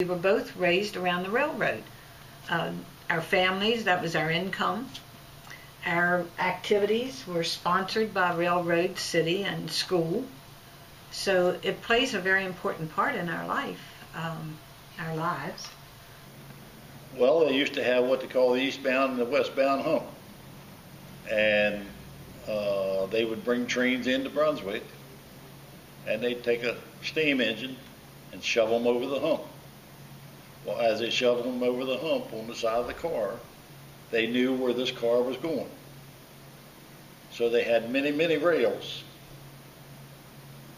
We were both raised around the railroad. Our families, that was our income. Our activities were sponsored by railroad, city, and school. So it plays a very important part in our life, our lives. Well, they used to have what they call the eastbound and the westbound hump. And they would bring trains into Brunswick, and they'd take a steam engine and shove them over the hump. Well, as they shoved them over the hump on the side of the car, they knew where this car was going. So they had many, many rails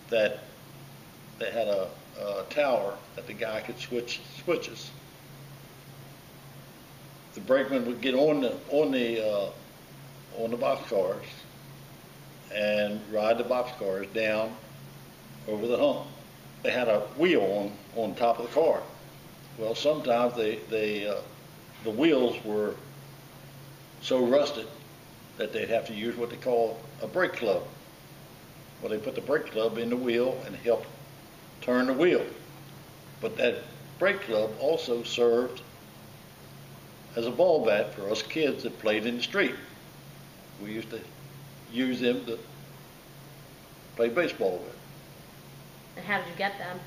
that they had a tower that the guy could switch switches. The brakeman would get on the boxcars and ride the boxcars down over the hump. They had a wheel on top of the car. Well, sometimes the wheels were so rusted that they'd have to use what they call a brake club. Well, they put the brake club in the wheel and helped turn the wheel. But that brake club also served as a ball bat for us kids that played in the street. We used to use them to play baseball with. And how did you get them?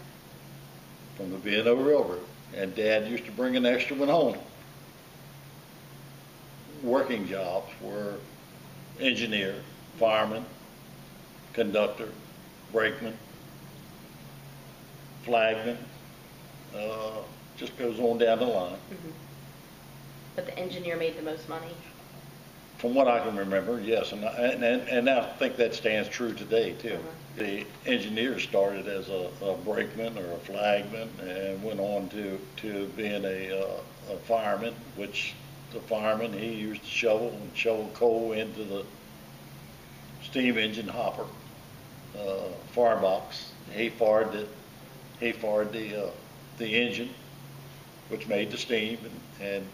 From the B&O Railroad. And Dad used to bring an extra one home. Working jobs were engineer, fireman, conductor, brakeman, flagman, just goes on down the line. Mm-hmm. But the engineer made the most money? From what I can remember, yes, and I think that stands true today too. The engineer started as a brakeman or a flagman and went on to being a fireman, which the fireman, he used to shovel coal into the steam engine hopper, firebox. He fired the engine, which made the steam, and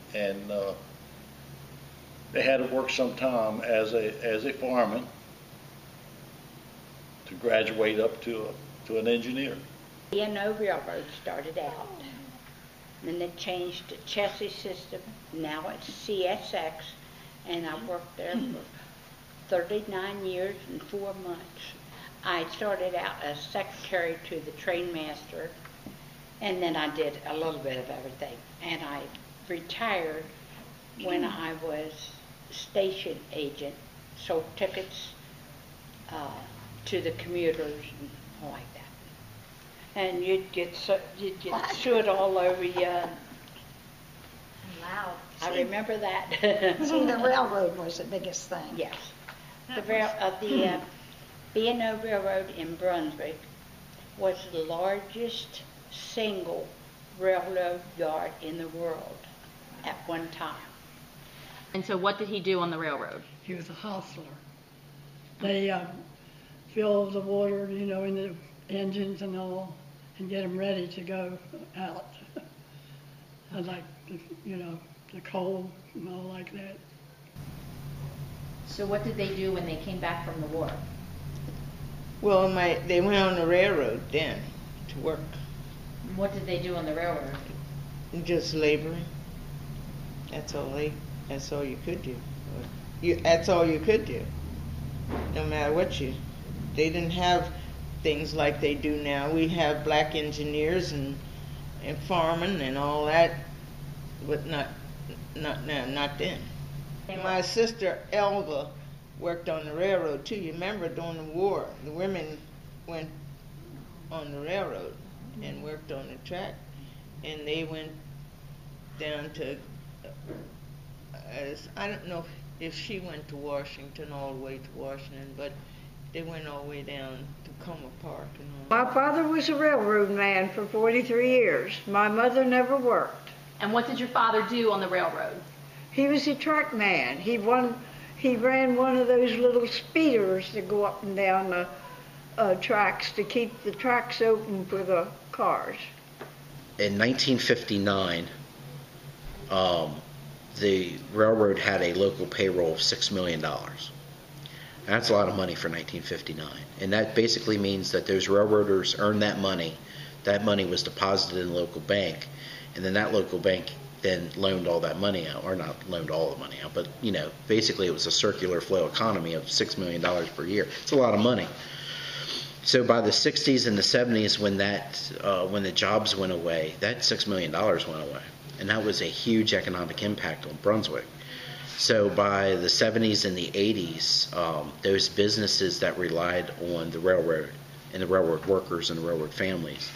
they had to work some time as a fireman to graduate up to an engineer. B&O Railroad started out, then they changed to chassis system. Now it's CSX, and I worked there for 39 years and 4 months. I started out as secretary to the train master, and then I did a little bit of everything. And I retired when I was station agent, sold tickets to the commuters and all like that. And you'd get soot all over you. Wow. I remember that. See, the railroad was the biggest thing. Yes. The B&O Railroad in Brunswick was the largest single railroad yard in the world at one time. And so what did he do on the railroad? He was a hostler. They fill the water, in the engines and all, and get them ready to go out. Like, the coal and all like that. So what did they do when they came back from the war? Well, they went on the railroad then to work. What did they do on the railroad? Just laboring. That's all you could do. That's all you could do. No matter what they didn't have things like they do now. We have black engineers and farming and all that, but not then. My sister Elva worked on the railroad too. You remember during the war, the women went on the railroad and worked on the track, and they went down to, I don't know if she went to Washington, all the way to Washington, but they went all the way down to Coma Park and all. My father was a railroad man for 43 years. My mother never worked. And what did your father do on the railroad? He was a track man. He ran one of those little speeders that go up and down the tracks to keep the tracks open for the cars. In 1959, the railroad had a local payroll of $6 million. That's a lot of money for 1959. And that basically means that those railroaders earned that money That money was deposited in the local bank, and then that local bank then loaned all that money out, or not loaned all the money out, but basically it was a circular flow economy of $6 million per year. It's a lot of money. So by the 60s and the 70s, when the jobs went away, that $6 million went away, and that was a huge economic impact on Brunswick. So by the 70s and the 80s, those businesses that relied on the railroad and the railroad workers and the railroad families,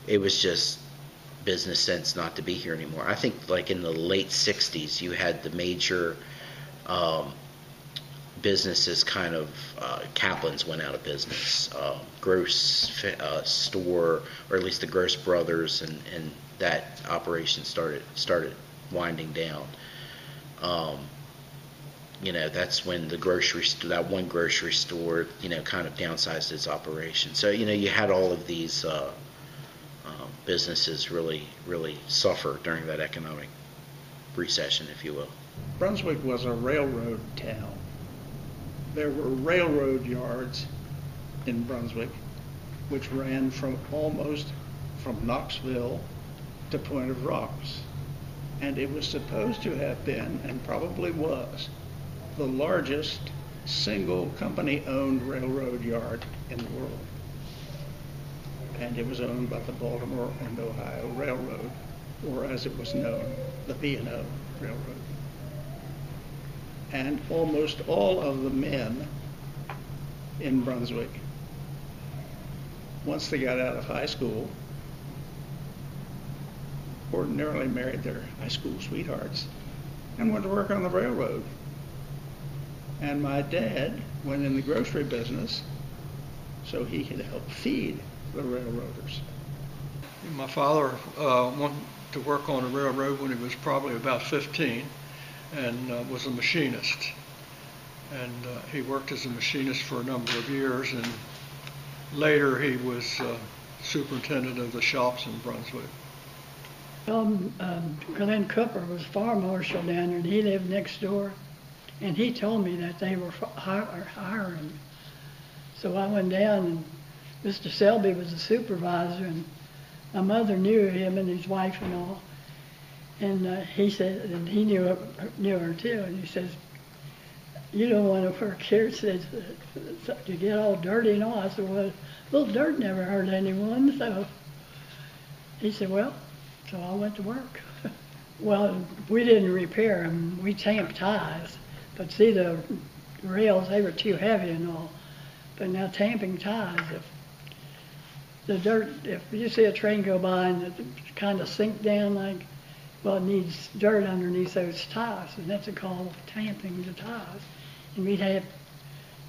it was just business sense not to be here anymore. I think like in the late 60s, you had the major businesses kind of, Kaplon's went out of business, Gross store, or at least the Gross brothers, and that operation started winding down. That's when that one grocery store, kind of downsized its operation. So, you had all of these businesses really suffer during that economic recession, if you will. Brunswick was a railroad town. There were railroad yards in Brunswick which ran from Knoxville to Point of Rocks. And it was supposed to have been, and probably was, the largest single company-owned railroad yard in the world. And it was owned by the Baltimore and Ohio Railroad, or as it was known, the B&O Railroad. And almost all of the men in Brunswick, once they got out of high school, ordinarily married their high school sweethearts and went to work on the railroad. And my dad went in the grocery business so he could help feed the railroaders. My father wanted to work on a railroad when he was probably about 15 and was a machinist. And he worked as a machinist for a number of years, and later he was superintendent of the shops in Brunswick. Glenn Cooper was farm marshal down there, and he lived next door. And he told me that they were hiring. So I went down, and Mr. Selby was the supervisor, and my mother knew him and his wife and all. And he said, and he knew her too, and he says, "You don't want to work here." He says, "You get all dirty and all." I said, "Well, a little dirt never hurt anyone." So he said, "Well," so I went to work. Well, we didn't repair them. We tamped ties. But see, the rails, they were too heavy and all. But now tamping ties, if the dirt, if you see a train go by and it kind of sink down like, well, it needs dirt underneath those ties, and that's called tamping the ties. And we'd have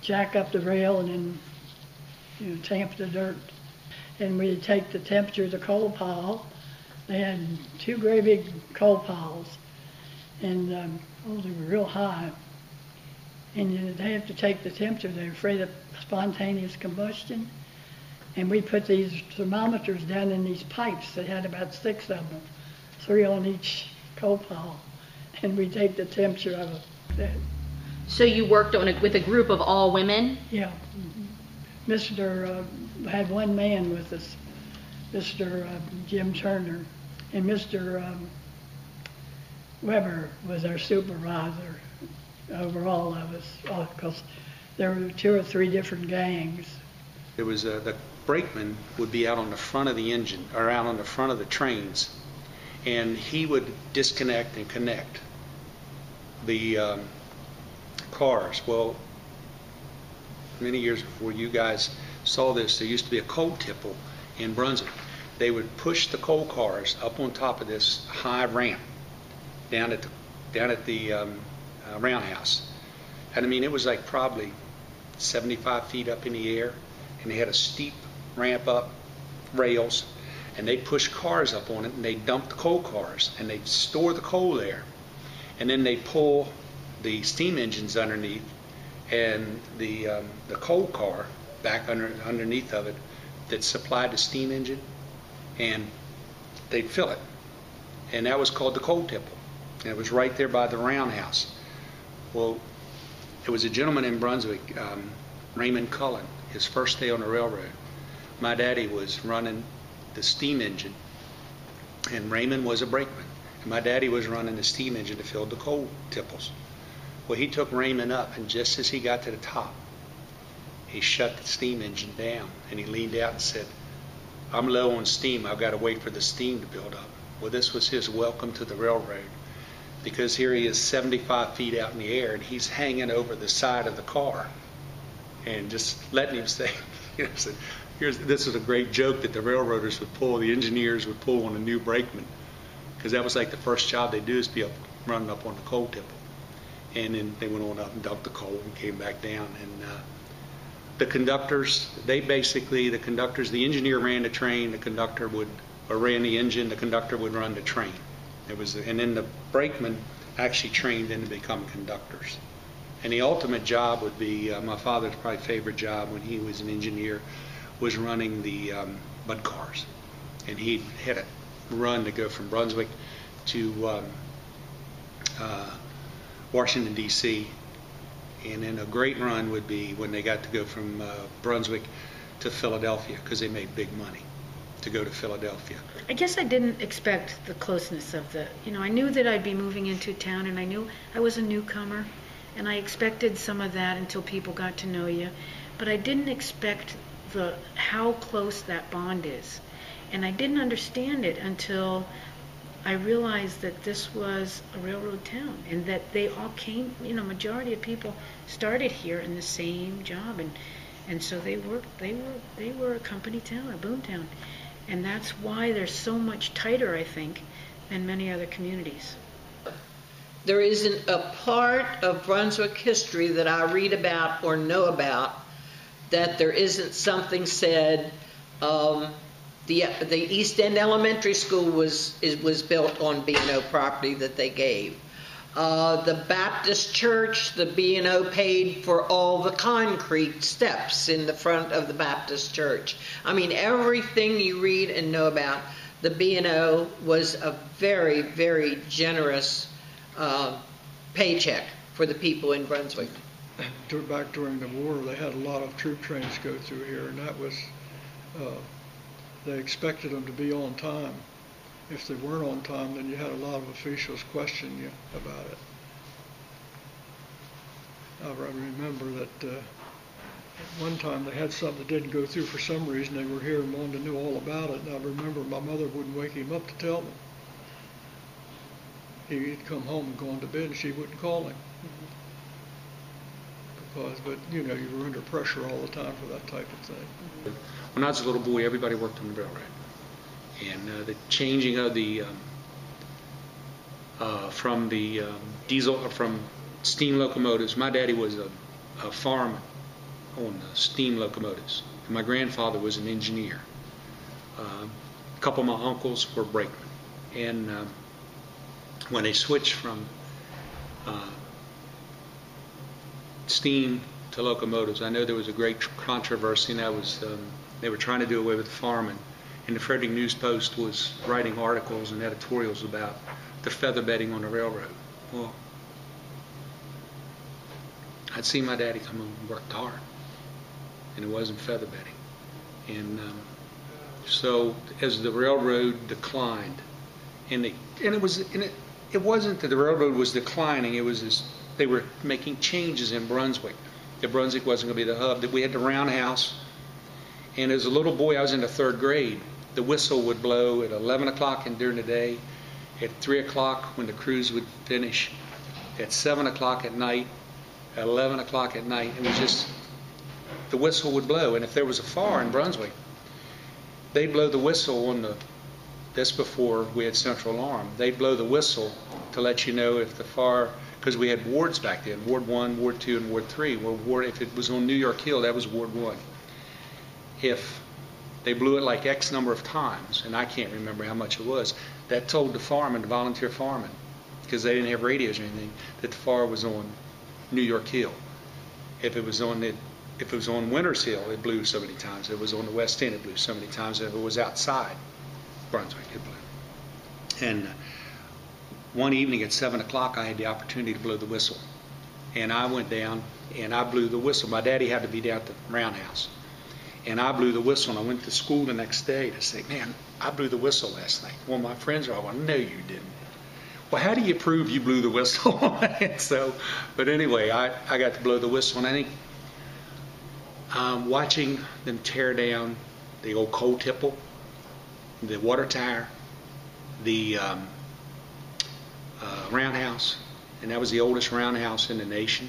jack up the rail and then, tamp the dirt. And we'd take the temperature of the coal pile. They had two great big coal piles, and they were real high. And they have to take the temperature. They're afraid of spontaneous combustion. And we put these thermometers down in these pipes. They had about 6 of them, 3 on each coal pile. And we take the temperature of it. So you worked on it with a group of all women? Yeah. Mr. Had one man with us, Mr. Jim Turner, and Mr. Weber was our supervisor over all of us, because there were 2 or 3 different gangs. There was the brakeman would be out on the front of the engine, or out on the front of the trains, and he would disconnect and connect the cars. Well, many years before you guys saw this, there used to be a coal tipple in Brunswick. They would push the coal cars up on top of this high ramp down at the roundhouse. And I mean, it was like probably 75 feet up in the air, and they had a steep ramp up, rails, and they push cars up on it, and they dump the coal cars, and they store the coal there, and then they pull the steam engines underneath, and the coal car back underneath of it that supplied the steam engine, and they'd fill it, and that was called the coal tipple, and it was right there by the roundhouse. Well, there was a gentleman in Brunswick, Raymond Cullen, his first day on the railroad. My daddy was running the steam engine, and Raymond was a brakeman. And my daddy was running the steam engine to fill the coal tipples. Well, he took Raymond up, and just as he got to the top, he shut the steam engine down, and he leaned out and said, "I'm low on steam. I've got to wait for the steam to build up." Well, this was his welcome to the railroad, because here he is 75 feet out in the air, and he's hanging over the side of the car, and just letting him say, said, this is a great joke that the railroaders would pull, the engineers would pull on a new brakeman, because that was like the first job they do is be up running up on the coal tipple. And then they went on up and dumped the coal and came back down. And the conductors, the engineer ran the train, the conductor ran the engine, the conductor would run the train. And then the brakemen actually trained them to become conductors. And the ultimate job would be, my father's probably favorite job when he was an engineer, was running the mud cars. And he had a run to go from Brunswick to Washington, D.C. And then a great run would be when they got to go from Brunswick to Philadelphia, because they made big money to go to Philadelphia. I guess I didn't expect the closeness of I knew that I'd be moving into town, and I knew I was a newcomer, and I expected some of that until people got to know you, but I didn't expect how close that bond is. And I didn't understand it until I realized that this was a railroad town, and that they all came, majority of people started here in the same job, and so they were a company town, a boom town. And that's why they're so much tighter, I think, than many other communities. There isn't a part of Brunswick history that I read about or know about that there isn't something said. The East End Elementary School was built on B&O property that they gave. The Baptist Church, the B&O paid for all the concrete steps in the front of the Baptist Church. I mean, everything you read and know about, the B&O was a very, very generous paycheck for the people in Brunswick. Back during the war, they had a lot of troop trains go through here, and that was, they expected them to be on time. If they weren't on time, then you had a lot of officials question you about it. I remember that at one time they had something that didn't go through for some reason. They were here and wanted to know all about it, and I remember my mother wouldn't wake him up to tell them. He'd come home and gone to bed, and she wouldn't call him. But you were under pressure all the time for that type of thing. When I was a little boy, everybody worked on the railroad. And the changing of the from steam locomotives. My daddy was a fireman on steam locomotives, and my grandfather was an engineer. A couple of my uncles were brakemen, and when they switched from steam to locomotives, I know there was a great controversy, and that was they were trying to do away with the firemen. And the Frederick News Post was writing articles and editorials about the feather bedding on the railroad. Well, I'd seen my daddy come home and worked hard, and it wasn't feather bedding. And so as the railroad declined, it wasn't that the railroad was declining. It was they were making changes in Brunswick. That Brunswick wasn't going to be the hub. That we had the roundhouse. And as a little boy, I was in the 3rd grade. The whistle would blow at 11 o'clock during the day, at 3 o'clock when the crews would finish, at 7 o'clock at night, at 11 o'clock at night. It was just, the whistle would blow. And if there was a fire in Brunswick, they'd blow the whistle that's before we had central alarm. They'd blow the whistle to let you know if the fire, because we had wards back then, Ward 1, Ward 2, and Ward 3. Well, if it was on New York Hill, that was Ward 1. If they blew it like X number of times, and I can't remember how much it was, that told the firemen, the volunteer firemen, because they didn't have radios or anything, that the fire was on New York Hill. If it was on Winters Hill, it blew so many times. If it was on the West End, it blew so many times. If it was outside Brunswick, it blew. And one evening at 7 o'clock, I had the opportunity to blow the whistle. And I went down and I blew the whistle. My daddy had to be down at the roundhouse. And I blew the whistle, and I went to school the next day to say, man, I blew the whistle last night. Well, my friends are all going, no, you didn't. Well, how do you prove you blew the whistle? So, but anyway, I got to blow the whistle, and I think watching them tear down the old coal tipple, the water tower, the roundhouse, and that was the oldest roundhouse in the nation.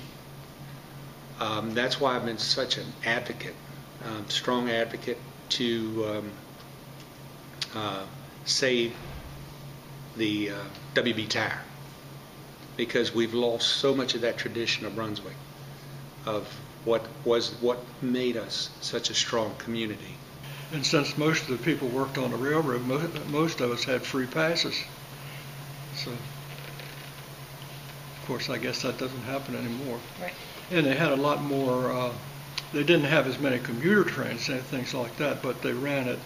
That's why I've been such an advocate, strong advocate to save the WB Tower, because we've lost so much of that tradition of Brunswick, of what made us such a strong community. And since most of the people worked on the railroad, most of us had free passes. So, of course, I guess that doesn't happen anymore. Right. And they had a lot more, they didn't have as many commuter trains and things like that, but they ran at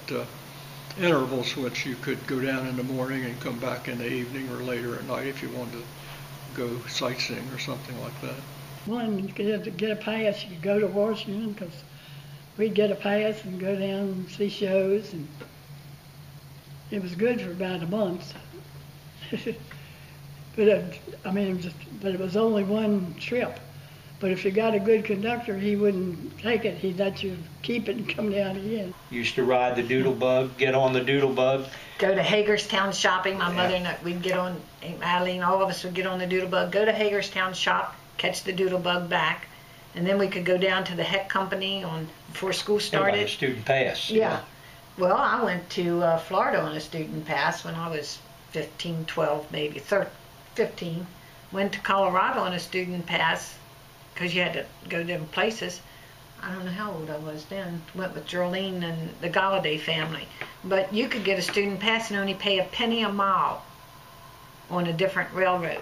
intervals which you could go down in the morning and come back in the evening or later at night if you wanted to go sightseeing or something like that. One, you could have to get a pass. You could go to Washington, because we'd get a pass and go down and see shows, and it was good for about a month. But it was only one trip. But if you got a good conductor, he wouldn't take it. He'd let you keep it and come down again. Used to ride the doodle bug, get on the doodle bug. Go to Hagerstown shopping. My mother and I, we'd get on, Eileen, all of us would get on the doodle bug, go to Hagerstown shop, catch the doodle bug back, and then we could go down to the Heck Company before school started. Everybody student pass. Yeah. Well, I went to Florida on a student pass when I was 15, 12, maybe 15. Went to Colorado on a student pass because you had to go different places. I don't know how old I was then. Went with Jolene and the Galladay family. But you could get a student pass and only pay a penny a mile on a different railroad.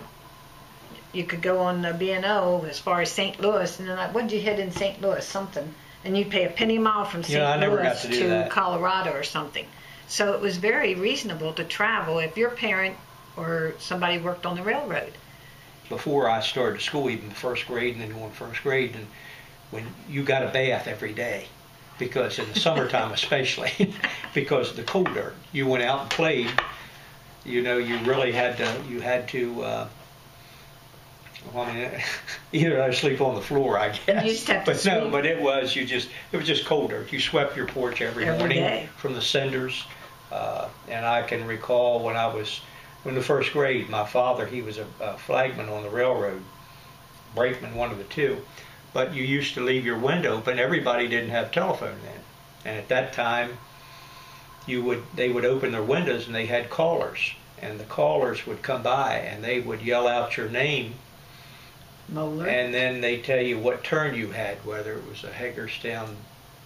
You could go on the B&O as far as St. Louis, and then what'd you hit in St. Louis? Something. And you'd pay a penny a mile from St. Louis to Colorado or something. So it was very reasonable to travel if your parent or somebody worked on the railroad. Before I started school, even first grade and then going first grade, and when you got a bath every day, because in the summertime especially, because of the cold dirt, you went out and played, you really had to, either I'd sleep on the floor, I guess. You used to have to but sweep. No, but it was just cold dirt. You swept your porch every morning day. From the cinders, and I can recall when I was in the first grade, my father, he was a flagman on the railroad, brakeman, one of the two. But you used to leave your window open. Everybody didn't have telephone then, and at that time, they would open their windows and they had callers, and the callers would come by and they would yell out your name. Mohler. And then they tell you what turn you had, whether it was a Hagerstown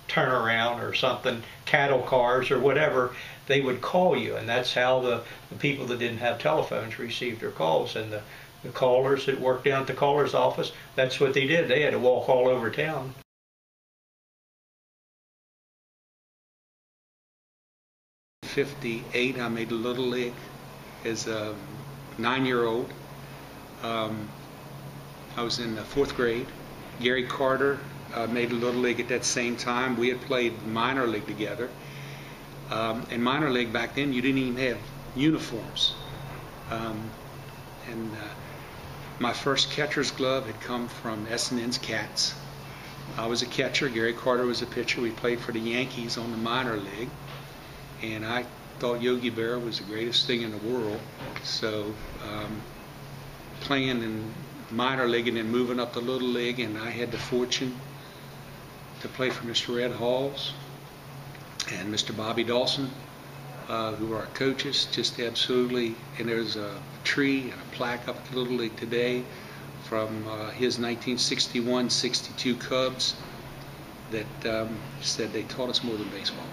turnaround or something, cattle cars or whatever. They would call you, and that's how the people that didn't have telephones received their calls. And the callers that worked down at the caller's office, that's what they did. They had to walk all over town. In '58, I made a Little League as a 9-year-old. I was in the 4th grade. Gary Carter made a Little League at that same time. We had played minor league together. In minor league back then, you didn't even have uniforms. My first catcher's glove had come from S&N's Cats. I was a catcher. Gary Carter was a pitcher. We played for the Yankees on the minor league. And I thought Yogi Berra was the greatest thing in the world. So playing in minor league and then moving up to Little League, and I had the fortune to play for Mr. Red Halls and Mr. Bobby Dawson, who were our coaches, just absolutely. And there's a tree and a plaque up at the Little League today from his 1961-62 Cubs that said they taught us more than baseball.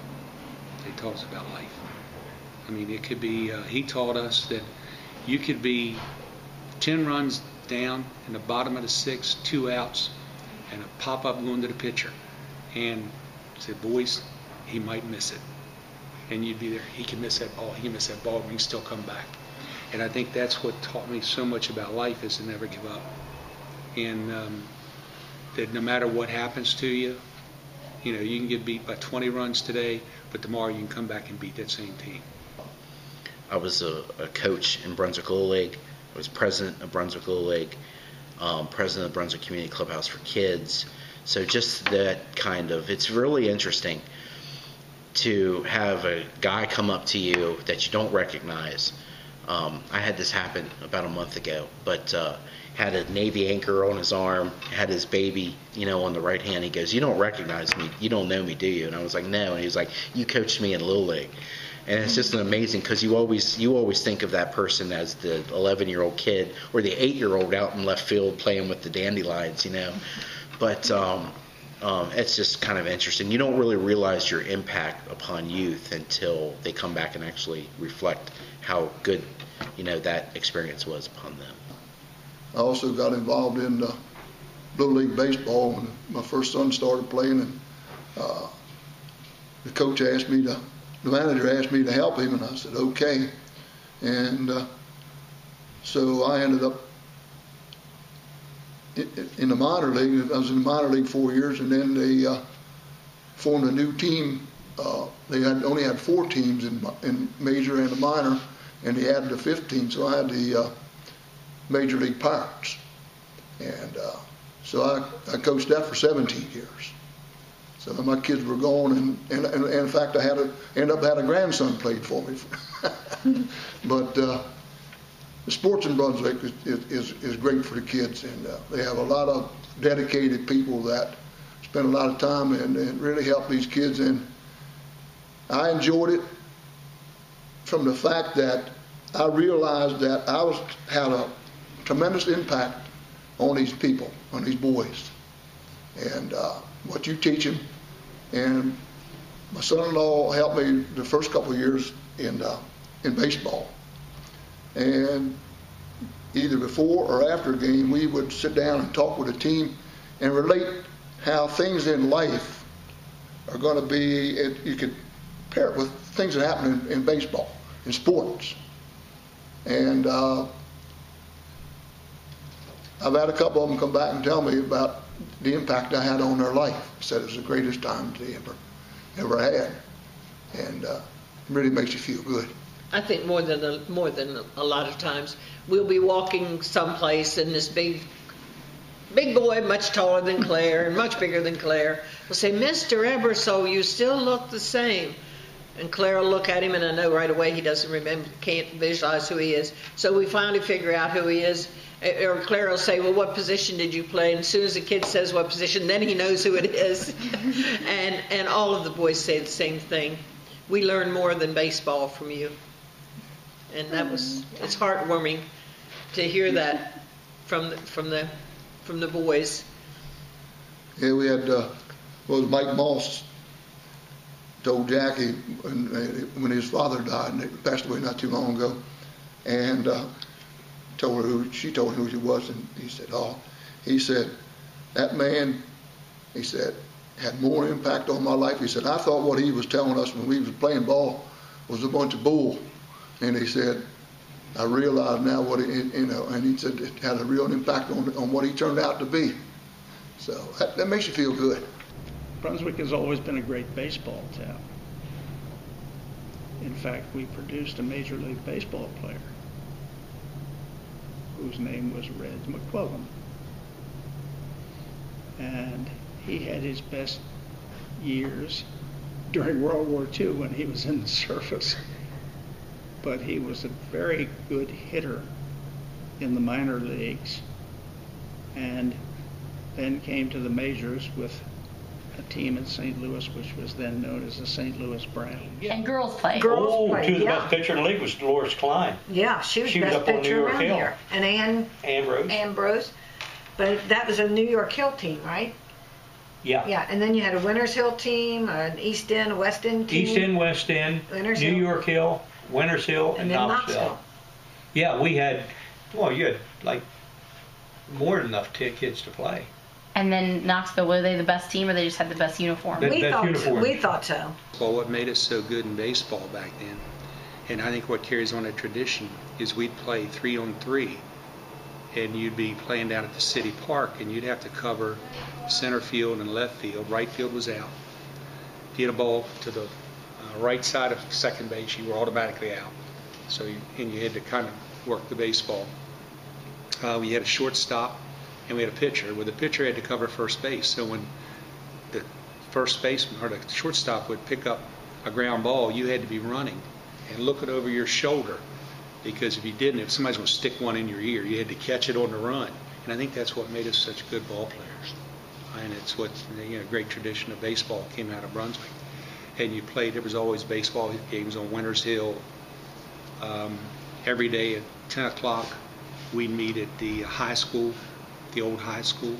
They taught us about life. I mean, it could be, he taught us that you could be 10 runs down in the bottom of the 6th, 2 outs, and a pop-up going to the pitcher. And said, boys, he might miss it. And you'd be there. He can miss that ball. He can miss that ball. We can still come back. And I think that's what taught me so much about life, is to never give up. And that no matter what happens to you, You know, you can get beat by 20 runs today, but tomorrow you can come back and beat that same team. I was a coach in Brunswick Little League. I was president of Brunswick Little League, president of Brunswick Community Clubhouse for Kids. So just that kind of, it's really interesting to have a guy come up to you that you don't recognize. I had this happen about a month ago, but had a Navy anchor on his arm, had his baby, you know, on the right hand. He goes, "You don't recognize me. You don't know me, do you?" And I was like, "No." And he was like, "You coached me in Little League." And it's just an amazing, because you always think of that person as the 11-year-old kid or the 8-year-old out in left field playing with the dandelions, you know. But it's just kind of interesting. You don't really realize your impact upon youth until they come back and actually reflect how good, you know, that experience was upon them. I also got involved in Little League baseball when my first son started playing, and the manager asked me to help him, and I said, okay. And so I ended up in the minor league. I was in the minor league 4 years, and then they formed a new team. They only had 4 teams in major and the minor, and they added a 5th team. So I had the Major League Pirates, and so I coached that for 17 years. So my kids were gone, and in fact I ended up having a grandson played for me. But the sports in Brunswick is great for the kids, and they have a lot of dedicated people that spend a lot of time and really help these kids. And I enjoyed it from the fact that I realized that I had a tremendous impact on these people, on these boys, and what you teach them. And my son-in-law helped me the first couple of years in baseball. And either before or after a game, we would sit down and talk with the team and relate how things in life are going to be. You could pair it with things that happen in baseball, in sports. And I've had a couple of them come back and tell me about the impact I had on their life. Said it was the greatest time they ever had, and it really makes you feel good. I think more than a lot of times we'll be walking someplace, and this big boy, much taller than Claire and much bigger than Claire, will say, "Mr. Ebersole, you still look the same." And Claire will look at him, and I know right away he doesn't remember, can't visualize who he is. So we finally figure out who he is. Or Claire will say, "Well, what position did you play?" And as soon as the kid says what position, then he knows who it is. and all of the boys say the same thing. We learn more than baseball from you. And it's heartwarming to hear that from the boys. Yeah, we had Mike Moss told Jackie when his father died, and he passed away not too long ago, and she told him who he was, and he said, "That man," he said, "had more impact on my life." He said, "I thought what he was telling us when we was playing ball was a bunch of bull," and he said, "I realize now what and he said it had a real impact on what he turned out to be." So that makes you feel good. Brunswick has always been a great baseball town. In fact, we produced a Major League Baseball player whose name was Red McClellan. And he had his best years during World War II when he was in the service. But he was a very good hitter in the minor leagues, and then came to the majors with a team in St. Louis, which was then known as the St. Louis Browns. And girls play. Two of the best pitcher in the league was Dolores Klein. Yeah, she was She best was up on New pitcher York around Hill. here. And Ambrose. But that was a New York Hill team, right? Yeah. Yeah, and then you had a Winters Hill team, an East End, a West End team. East End, West End, Winters New Hill. York Hill, Winters Hill, and then Knoxville. Yeah, we had, you had like more than enough kids to play. And then Knoxville, were they the best team, or they just had the best uniform? We thought so. Well, what made us so good in baseball back then, and I think what carries on that tradition, is we'd play 3-on-3, and you'd be playing down at the city park, and you'd have to cover center field and left field. Right field was out. If you hit a ball to the right side of second base, you were automatically out. So you had to kind of work the baseball. We had a shortstop and we had a pitcher. Well, the pitcher had to cover first base. So when the first baseman or the shortstop would pick up a ground ball, you had to be running and looking over your shoulder, because if you didn't, if somebody's going to stick one in your ear, you had to catch it on the run. And I think that's what made us such good ball players. And it's what, great tradition of baseball came out of Brunswick. And you played, there was always baseball games on Winters Hill. Every day at 10 o'clock, we'd meet at the high school, the old high school,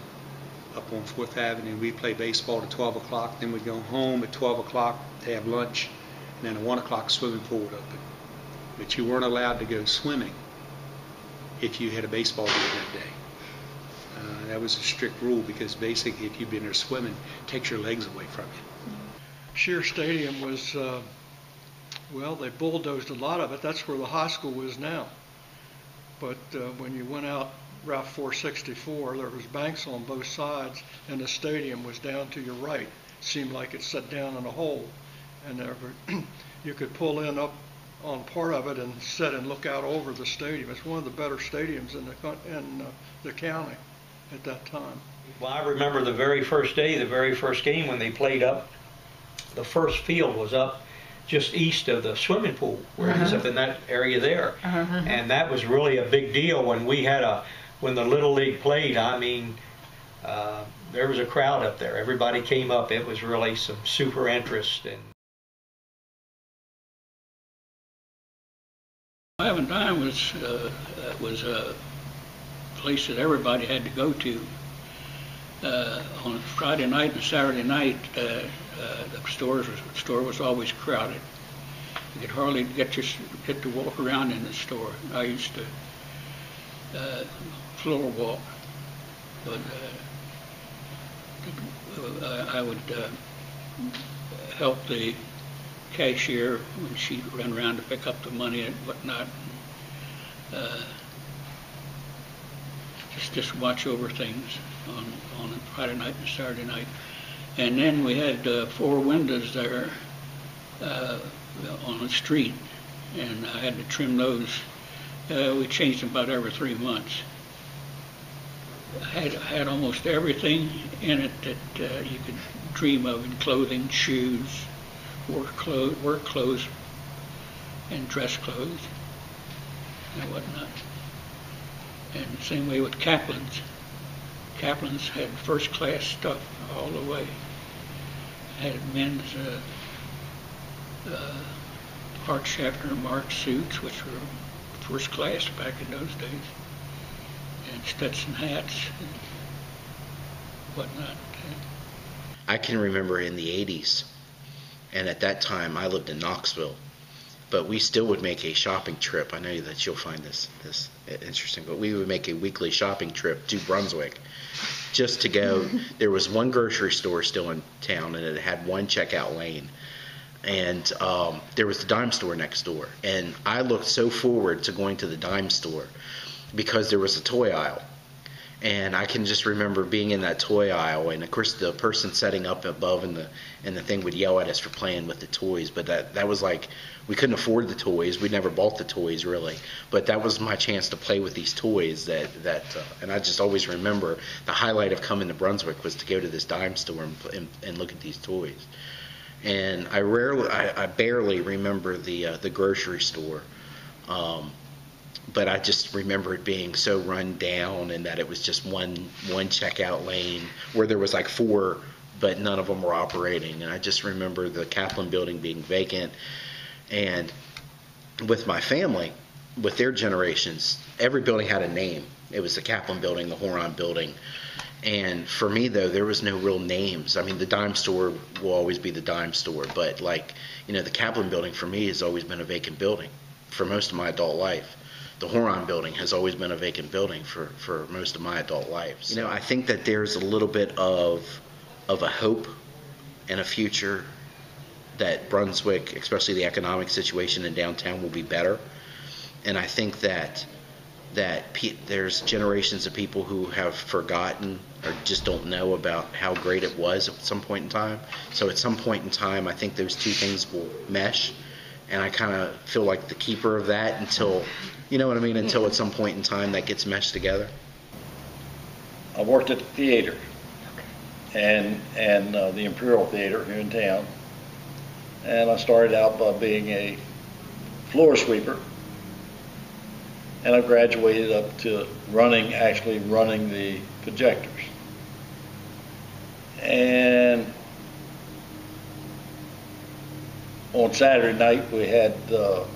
up on 4th Avenue. We'd play baseball at 12 o'clock. Then we'd go home at 12 o'clock to have lunch. And then at 1 o'clock, swimming pool would open. But you weren't allowed to go swimming if you had a baseball game that day. That was a strict rule, because basically if you've been there swimming, it takes your legs away from you. Shear Stadium was, well, they bulldozed a lot of it. That's where the high school is now. But when you went out Route 464, there was banks on both sides, and the stadium was down to your right. It seemed like it set down in a hole. And you could pull in up on part of it and sit and look out over the stadium. It's one of the better stadiums in the county at that time. Well, I remember the very first day, the very first game when they played up. The first field was up just east of the swimming pool, where it was up in that area there. And that was really a big deal when when the Little League played. I mean, there was a crowd up there. Everybody came up. It was really some super interest. And Aventine was a place that everybody had to go to. On Friday night and Saturday night, the store was always crowded. You could hardly get to walk around in the store. I used to floor walk, but I would help the cashier when she ran around to pick up the money and whatnot. Just watch over things on Friday night and Saturday night. And then we had 4 windows there on the street, and I had to trim those. We changed them about every 3 months. I had almost everything in it that you could dream of, in clothing, shoes, work clothes, and dress clothes, and whatnot. And the same way with Kaplon's. Kaplon's had first-class stuff all the way. Had men's Hartshafter marked suits, which were first class back in those days, and Stetson hats and whatnot. I can remember in the 80s, and at that time I lived in Knoxville, but we still would make a shopping trip. I know that you'll find this interesting, but we would make a weekly shopping trip to Brunswick just to go. There was one grocery store still in town, and it had one checkout lane. And there was the dime store next door. And I looked so forward to going to the dime store because there was a toy aisle. And I can just remember being in that toy aisle, and of course the person setting up above and the thing would yell at us for playing with the toys. But that was like, we couldn't afford the toys. We never bought the toys really. But that was my chance to play with these toys. And I just always remember the highlight of coming to Brunswick was to go to this dime store and look at these toys. And I barely remember the grocery store. But I just remember it being so run down, and that it was just one checkout lane where there was like 4, but none of them were operating. And I just remember the Kaplon building being vacant. And with my family, with their generations, every building had a name. It was the Kaplon building, the Horon building. And for me, though, there was no real names. I mean, the dime store will always be the dime store, but the Kaplon building for me has always been a vacant building for most of my adult life. The Horon building has always been a vacant building for most of my adult life. I think that there's a little bit of a hope and a future that Brunswick, especially the economic situation in downtown, will be better. And I think that that there's generations of people who have forgotten or just don't know about how great it was at some point in time. So at some point in time, I think those two things will mesh, and I kind of feel like the keeper of that until, you know what I mean, until at some point in time that gets meshed together. I worked at the theater, and the Imperial Theater here in town, and I started out by being a floor sweeper, and I graduated up to actually running the projectors. And on Saturday night, we had the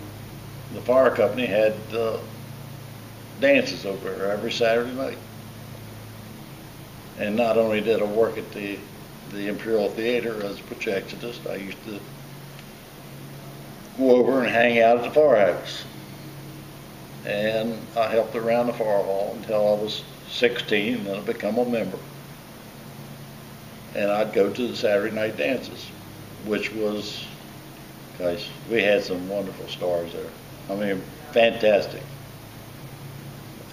fire company had dances over there every Saturday night. And not only did I work at the Imperial Theater as a projectionist, I used to go over and hang out at the firehouse. And I helped around the fire hall until I was 16, and then I became a member. And I'd go to the Saturday night dances, which was, guys, we had some wonderful stars there. I mean, fantastic.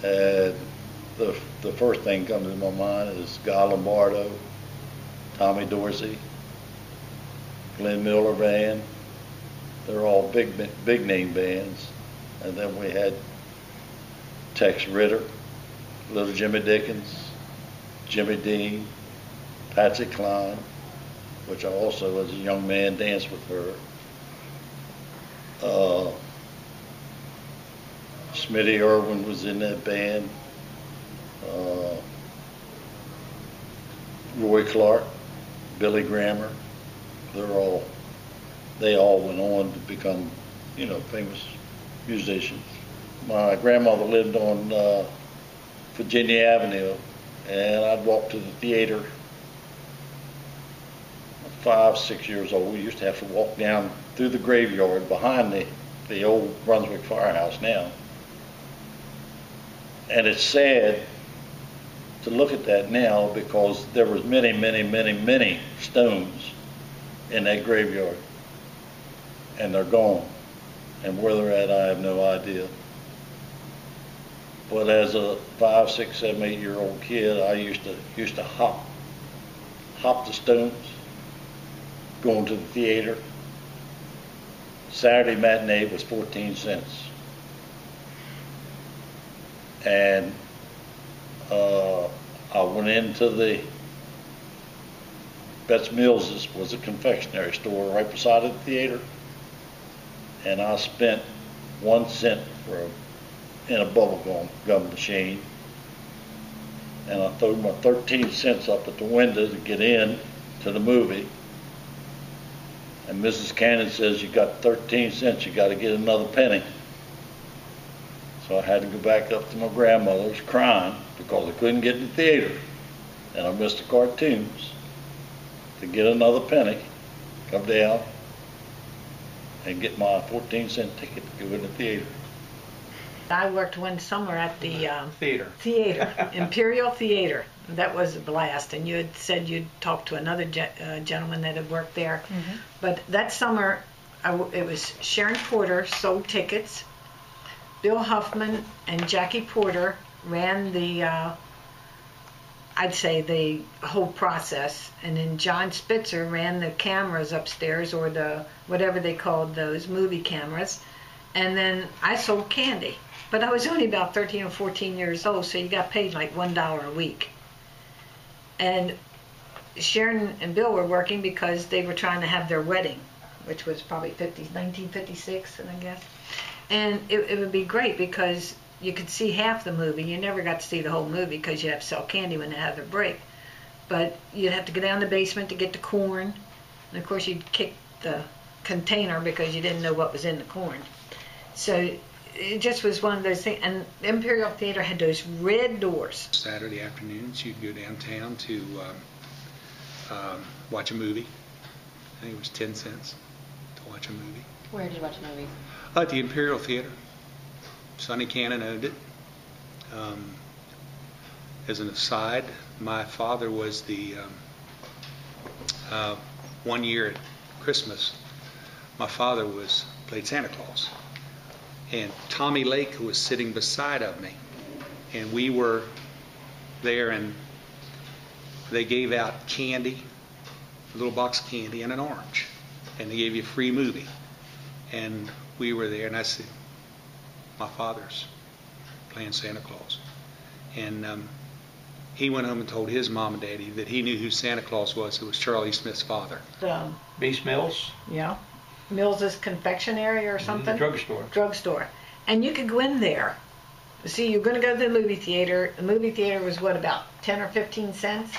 The first thing comes to my mind is Guy Lombardo, Tommy Dorsey, Glenn Miller Band. They're all big name bands. And then we had Tex Ritter, Little Jimmy Dickens, Jimmy Dean, Patsy Cline, which I also, as a young man, danced with her. Smitty Irwin was in that band. Roy Clark, Billy Grammer, they all went on to become, famous musicians. My grandmother lived on Virginia Avenue, and I'd walk to the theater. 5, 6 years old, we used to have to walk down through the graveyard behind the old Brunswick firehouse now. And it's sad to look at that now because there was many, many, many, many stones in that graveyard. And they're gone. And where they're at, I have no idea. But as a 5, 6, 7, 8-year-old kid, I used to hop the stones, going to the theater. Saturday matinee was 14 cents. And I went into the Betts Mills's was a confectionery store right beside the theater, and I spent 1 cent in a bubble gum machine, and I threw my 13 cents up at the window to get in to the movie. And Mrs. Cannon says, "You got 13 cents, you got to get another penny." So I had to go back up to my grandmother's crying because I couldn't get in the theater and I missed the cartoons to get another penny, come down and get my 14-cent ticket to go in the theater. I worked one summer at the theater, Imperial Theater. That was a blast. And you had said you'd talked to another gentleman that had worked there. Mm-hmm. But that summer, it was Sharon Porter sold tickets. Bill Huffman and Jackie Porter ran I'd say the whole process. And then John Spitzer ran the cameras upstairs, or whatever they called those, movie cameras. And then I sold candy. But I was only about 13 or 14 years old, so you got paid like $1 a week. And Sharon and Bill were working because they were trying to have their wedding, which was probably 1956, I guess. And it would be great because you could see half the movie. You never got to see the whole movie because you have to sell candy when they have their break. But you'd have to go down the basement to get the corn. And of course you'd kick the container because you didn't know what was in the corn. So it just was one of those things. And the Imperial Theater had those red doors. Saturday afternoons, you'd go downtown to watch a movie. I think it was 10 cents to watch a movie. Where did you watch movies? At the Imperial Theater. Sonny Cannon owned it. As an aside, my father was the one year at Christmas, my father played Santa Claus. And Tommy Lake, who was sitting beside of me, And we were there, and they gave out candy, a little box of candy and an orange, and they gave you a free movie. And we were there, and I said, my father's playing Santa Claus. And he went home and told his mom and daddy that he knew who Santa Claus was. It was Charlie Smith's father. Beast Mills? Yeah. Mills's confectionery or something? The drugstore. Drugstore. And you could go in there. See, you're going to go to the movie theater. The movie theater was what, about 10 or 15 cents?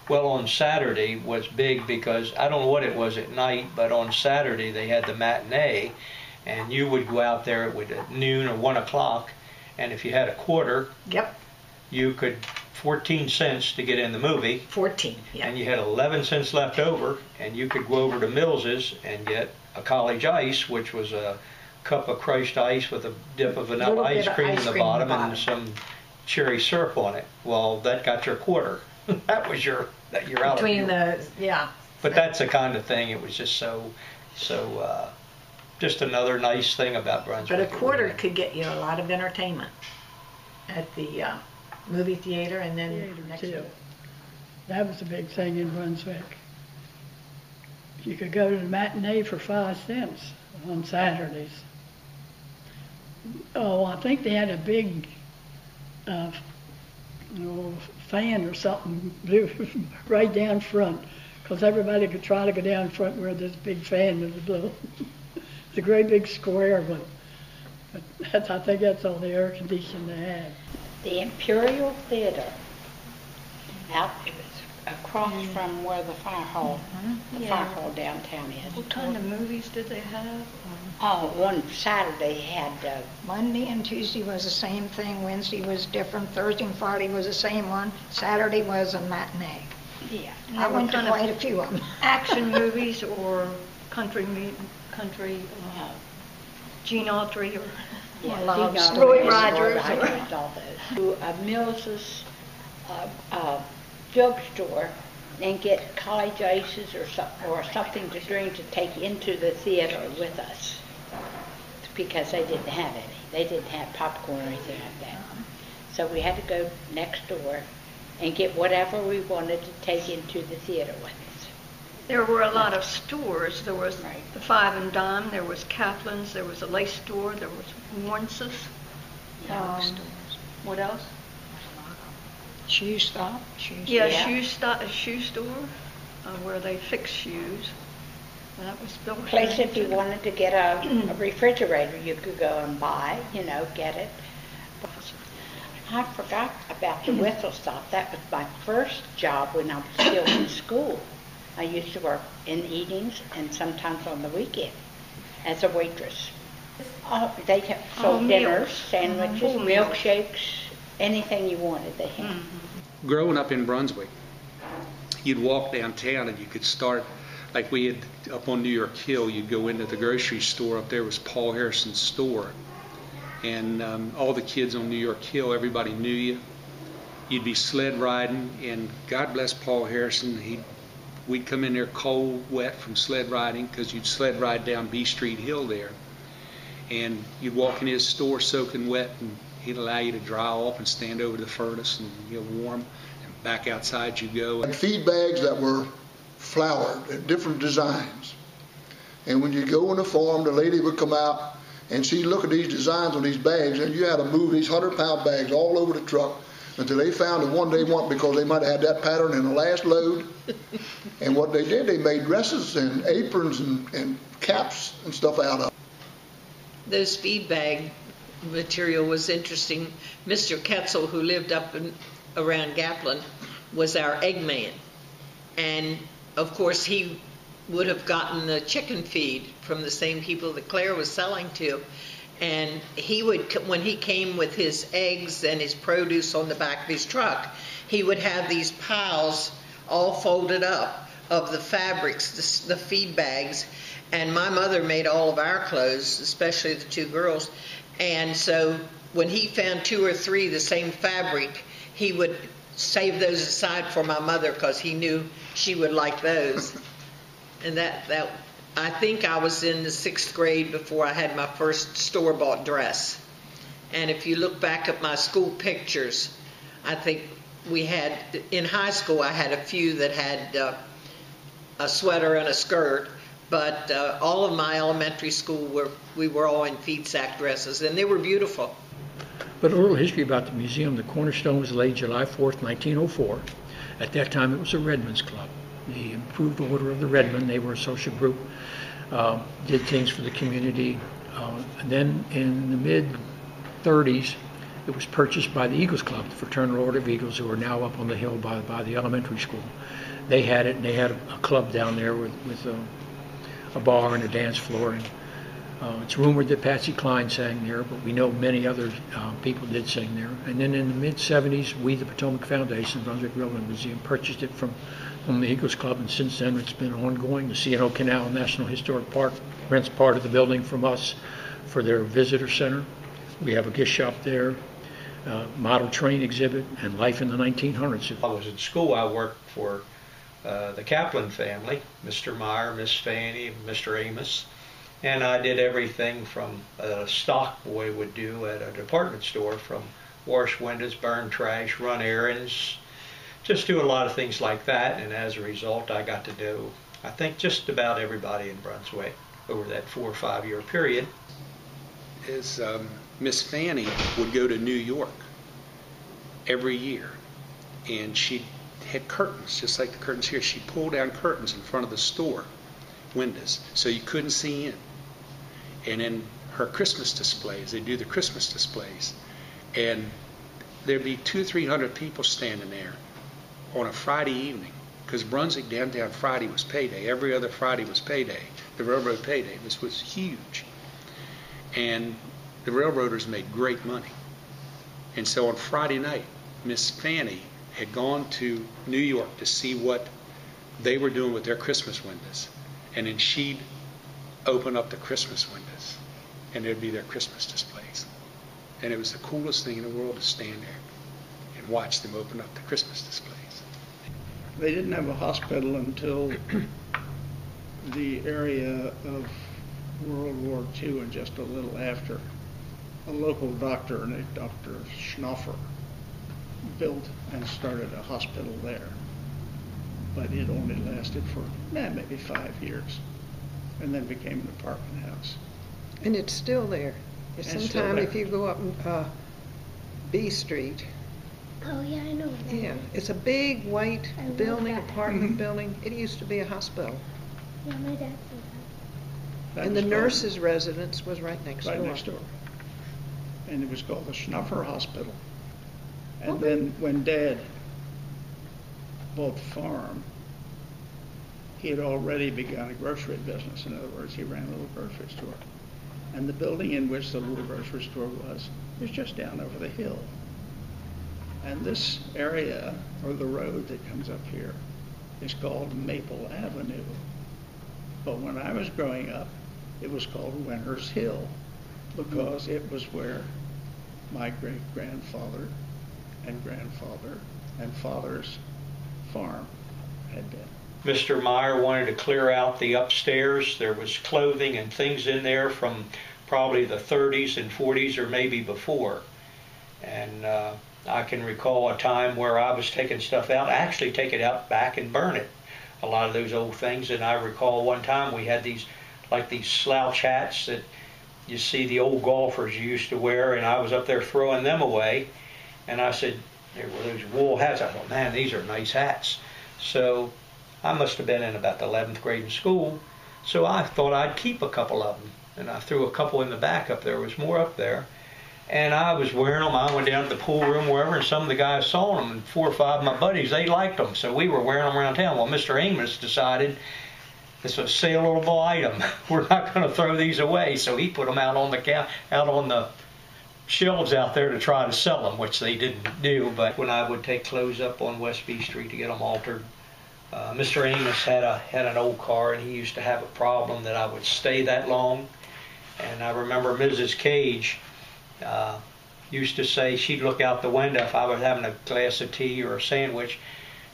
Well, on Saturday was big because I don't know what it was at night, but on Saturday they had the matinee, and you would go out there at noon or 1 o'clock, and if you had a quarter, yep, you could 14 cents to get in the movie. 14, yeah. And you had 11 cents left over, and you could go over to Mills's and get a college ice, which was a cup of crushed ice with a dip of vanilla ice cream in the bottom and some cherry syrup on it. Well, that got your quarter. That was you're out between of the, yeah. But that's the kind of thing. It was just just another nice thing about Brunswick. But a quarter could get you a lot of entertainment at the movie theater, and then next too. That was a big thing in Brunswick. You could go to the matinee for 5 cents on Saturdays. Oh, I think they had a big fan or something right down front, because everybody could try to go down front where this big fan was blowing. It's a great big square one. But I think that's all the air conditioning they had. The Imperial Theater, out across from where the fire hall, fire hall downtown is. What kind of movies did they have? Oh, one Saturday had Monday and Tuesday was the same thing. Wednesday was different. Thursday and Friday was the same one. Saturday was a matinee. Yeah, I went to quite a few of them. Action movies or country, Gene Autry or Roy Rogers. All those. To Mills's drugstore and get college ices or something to drink to take into the theater with us, because they didn't have any. They didn't have popcorn or anything like that. So we had to go next door and get whatever we wanted to take into the theater with us. There were a lot of stores. There was the Five and Dime, there was Kaplon's, there was a lace store, there was Warren's. What else? Shoe stop. Shoe store where they fix shoes. That was built. Place if you wanted to get a refrigerator, you could go and buy, get it. I forgot about the whistle stop. That was my first job when I was still in school. I used to work in evenings and sometimes on the weekend as a waitress. They sold dinners, sandwiches, milkshakes, anything you wanted they had. Growing up in Brunswick, you'd walk downtown and you could start, like we had up on New York Hill, you'd go into the grocery store. Up there was Paul Harrison's store. And all the kids on New York Hill, everybody knew you. You'd be sled riding, and God bless Paul Harrison, we'd come in there cold, wet from sled riding, because you'd sled ride down B Street Hill there. And you'd walk in his store soaking wet, and he'd allow you to dry off and stand over the furnace and get warm, and back outside you go. And feed bags that were flowered at different designs. And when you go in the farm, the lady would come out and she'd look at these designs on these bags, and you had to move these 100-pound bags all over the truck until they found the one they want, because they might have had that pattern in the last load. And what they did, they made dresses and aprons and caps and stuff out of it. Those feed bag material was interesting. Mr. Ketzel, who lived up around Kaplon, was our egg man. And, of course, he would have gotten the chicken feed from the same people that Clair was selling to. And he would, when he came with his eggs and his produce on the back of his truck, he would have these piles all folded up of the fabrics, the feed bags. And my mother made all of our clothes, especially the two girls. And so when he found 2 or 3 the same fabric, he would save those aside for my mother, because he knew she would like those. And that I think I was in the 6th grade before I had my first store-bought dress. And if you look back at my school pictures, I think we had, in high school, I had a few that had a sweater and a skirt, but all of my elementary school, we were all in feed sack dresses, and they were beautiful. But a little history about the museum. The cornerstone was laid July 4th, 1904. At that time, it was a Redmen's Club. The Improved Order of the Redmen, they were a social group, did things for the community. And then in the mid-30s, it was purchased by the Eagles Club, the Fraternal Order of Eagles, who are now up on the hill by the elementary school. They had it, and they had a club down there with a bar and a dance floor. And it's rumored that Patsy Cline sang there, but we know many other people did sing there. And then in the mid-70s, we, the Potomac Foundation, Brunswick Railroad Museum, purchased it from the Eagles Club, and since then it's been ongoing. The C&O Canal National Historic Park rents part of the building from us for their visitor center. We have a gift shop there, model train exhibit, and life in the 1900s. I was in school, I worked for the Kaplon family, Mr. Meyer, Miss Fanny, Mr. Amos, and I did everything from a stock boy would do at a department store, from wash windows, burn trash, run errands, just do a lot of things like that. And as a result, I got to know, I think, just about everybody in Brunswick over that 4 or 5 year period. Is Miss Fanny would go to New York every year, and she had curtains, just like the curtains here. She pulled down curtains in front of the store windows so you couldn't see in. And in her Christmas displays, they do the Christmas displays, and there'd be 200-300 people standing there on a Friday evening, because Brunswick downtown Friday was payday. Every other Friday was payday, the railroad payday. This was huge, and the railroaders made great money. And so on Friday night, Miss Fanny had gone to New York to see what they were doing with their Christmas windows, and then she'd open up the Christmas windows, and there'd be their Christmas displays. And it was the coolest thing in the world to stand there and watch them open up the Christmas displays. They didn't have a hospital until the area of World War II, and just a little after. A local doctor named Dr. Schnoffer built and started a hospital there. But it only lasted for maybe 5 years, and then became an apartment house. And it's still there. Sometime if you go up B Street. Oh yeah, I know that. Yeah, it's a big white building, apartment building. It used to be a hospital. Yeah, my dad said that. And the nurse's residence was right next door. Right next door. And it was called the Schnoffer Hospital. And then when Dad bought the farm, he had already begun a grocery business. In other words, he ran a little grocery store. And the building in which the little grocery store was just down over the hill. And this area, or the road that comes up here, is called Maple Avenue. But when I was growing up, it was called Winter's Hill, because it was where my great-grandfather and grandfather and father's farm had been. Mr. Meyer wanted to clear out the upstairs. There was clothing and things in there from probably the 30s and 40s or maybe before. And I can recall a time where I was taking stuff out, actually take it out back and burn it, a lot of those old things. And I recall one time we had these slouch hats that you see the old golfers used to wear, and I was up there throwing them away. And I said, there were those wool hats. I thought, man, these are nice hats. So I must have been in about the 11th grade in school, so I thought I'd keep a couple of them. And I threw a couple in the back up there. There was more up there. And I was wearing them. I went down to the pool room, wherever, and some of the guys saw them, and 4 or 5 of my buddies, they liked them. So we were wearing them around town. Well, Mr. Amos decided this was a saleable item. We're not going to throw these away. So he put them out on the shelves out there to try to sell them, which they didn't do. But when I would take clothes up on West B Street to get them altered, Mr. Amos had an old car, and he used to have a problem that I would stay that long. And I remember Mrs. Cage used to say, she'd look out the window if I was having a glass of tea or a sandwich,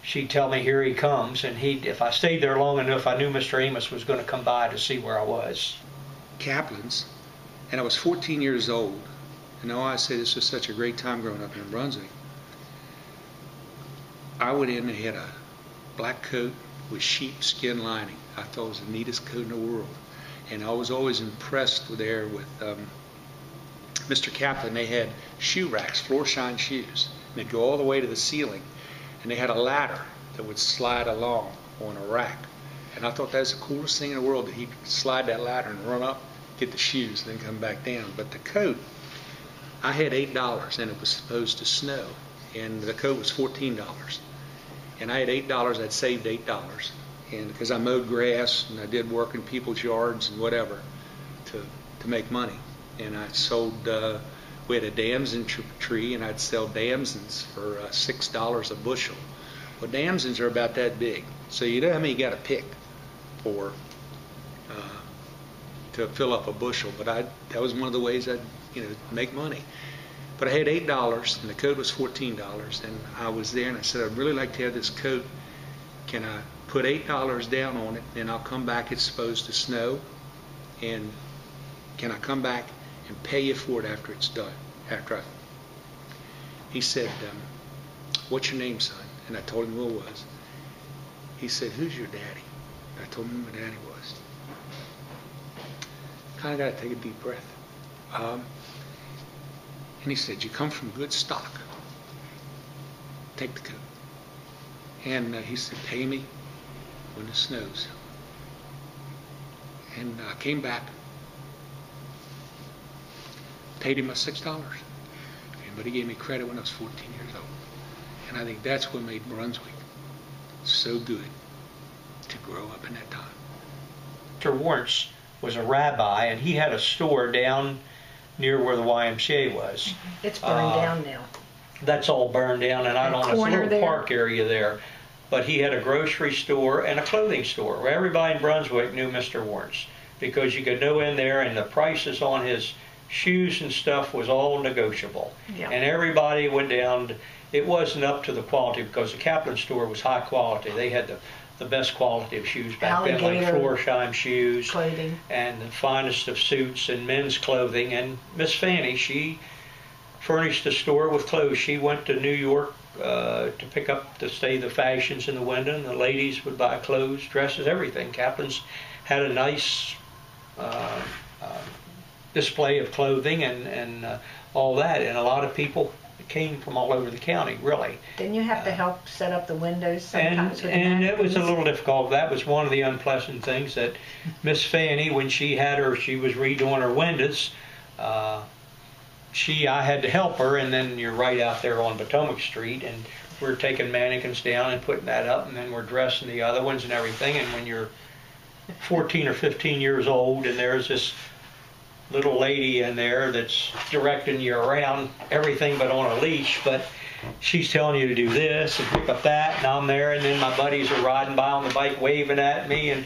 she'd tell me, here he comes. And if I stayed there long enough, I knew Mr. Amos was going to come by to see where I was. Kaplon's, and I was 14 years old, And now I say this was such a great time growing up in Brunswick. I went in and had a black coat with sheepskin lining. I thought it was the neatest coat in the world. And I was always impressed with Mr. Kaplon. They had shoe racks, floor shine shoes. And they'd go all the way to the ceiling. And they had a ladder that would slide along on a rack. And I thought that was the coolest thing in the world, that he could slide that ladder and run up, get the shoes, and then come back down. But the coat, I had $8, and it was supposed to snow. And the coat was $14. And I had $8. I'd saved $8. And because I mowed grass and I did work in people's yards and whatever to make money. And I sold, we had a damson tree, and I'd sell damsons for $6 a bushel. Well, damsons are about that big. So you know how many you got to pick for to fill up a bushel. But that was one of the ways I'd make money. But I had $8, and the coat was $14, and I was there, and I said, I'd really like to have this coat. Can I put $8 down on it, and I'll come back, it's supposed to snow, and can I come back and pay you for it after it's done? He said, what's your name, son? And I told him who it was. He said, who's your daddy? I told him who my daddy was. Kind of got to take a deep breath. And he said, you come from good stock. Take the coat. And he said, pay me when it snows. And I came back, paid him my $6. But he gave me credit when I was 14 years old. And I think that's what made Brunswick so good to grow up in that time. Mr. Waters was a rabbi, and he had a store down near where the YMCA was. It's burned down now. That's all burned down, and out on this little park area there. But he had a grocery store and a clothing store where everybody in Brunswick knew Mr. Waters, because you could go in there and the prices on his shoes and stuff was all negotiable. Yeah. And everybody went down. It wasn't up to the quality, because the Kaplon store was high quality. They had the best quality of shoes back then, like floor shine shoes, clothing, and the finest of suits and men's clothing. And Miss Fanny, she furnished the store with clothes. She went to New York to pick up to stay the fashions in the window, and the ladies would buy clothes, dresses, everything. Kaplon's had a nice display of clothing and all that, and a lot of people came from all over the county, really. Didn't you have to help set up the windows sometimes? And it was a little difficult. That was one of the unpleasant things, that Miss Fanny, when she was redoing her windows, I had to help her, and then you're right out there on Potomac Street, and we're taking mannequins down and putting that up, and then we're dressing the other ones and everything. And when you're 14 or 15 years old, and there's this little lady in there that's directing you around everything but on a leash, but she's telling you to do this and pick up that, and I'm there, and then my buddies are riding by on the bike waving at me and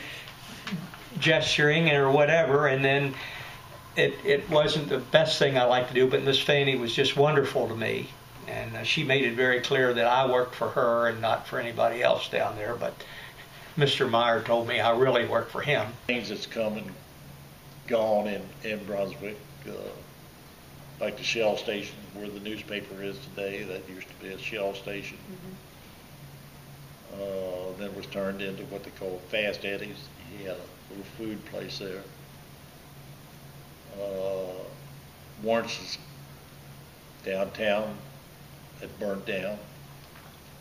gesturing or whatever, and then it wasn't the best thing I like to do, but Miss Fanny was just wonderful to me, and she made it very clear that I worked for her and not for anybody else down there. But Mr. Meyer told me I really worked for him. Things that's come and gone in Brunswick, like the Shell station where the newspaper is today. That used to be a Shell station. Mm-hmm. Then was turned into what they call Fast Eddie's. He had a little food place there. Warren's downtown had burnt down.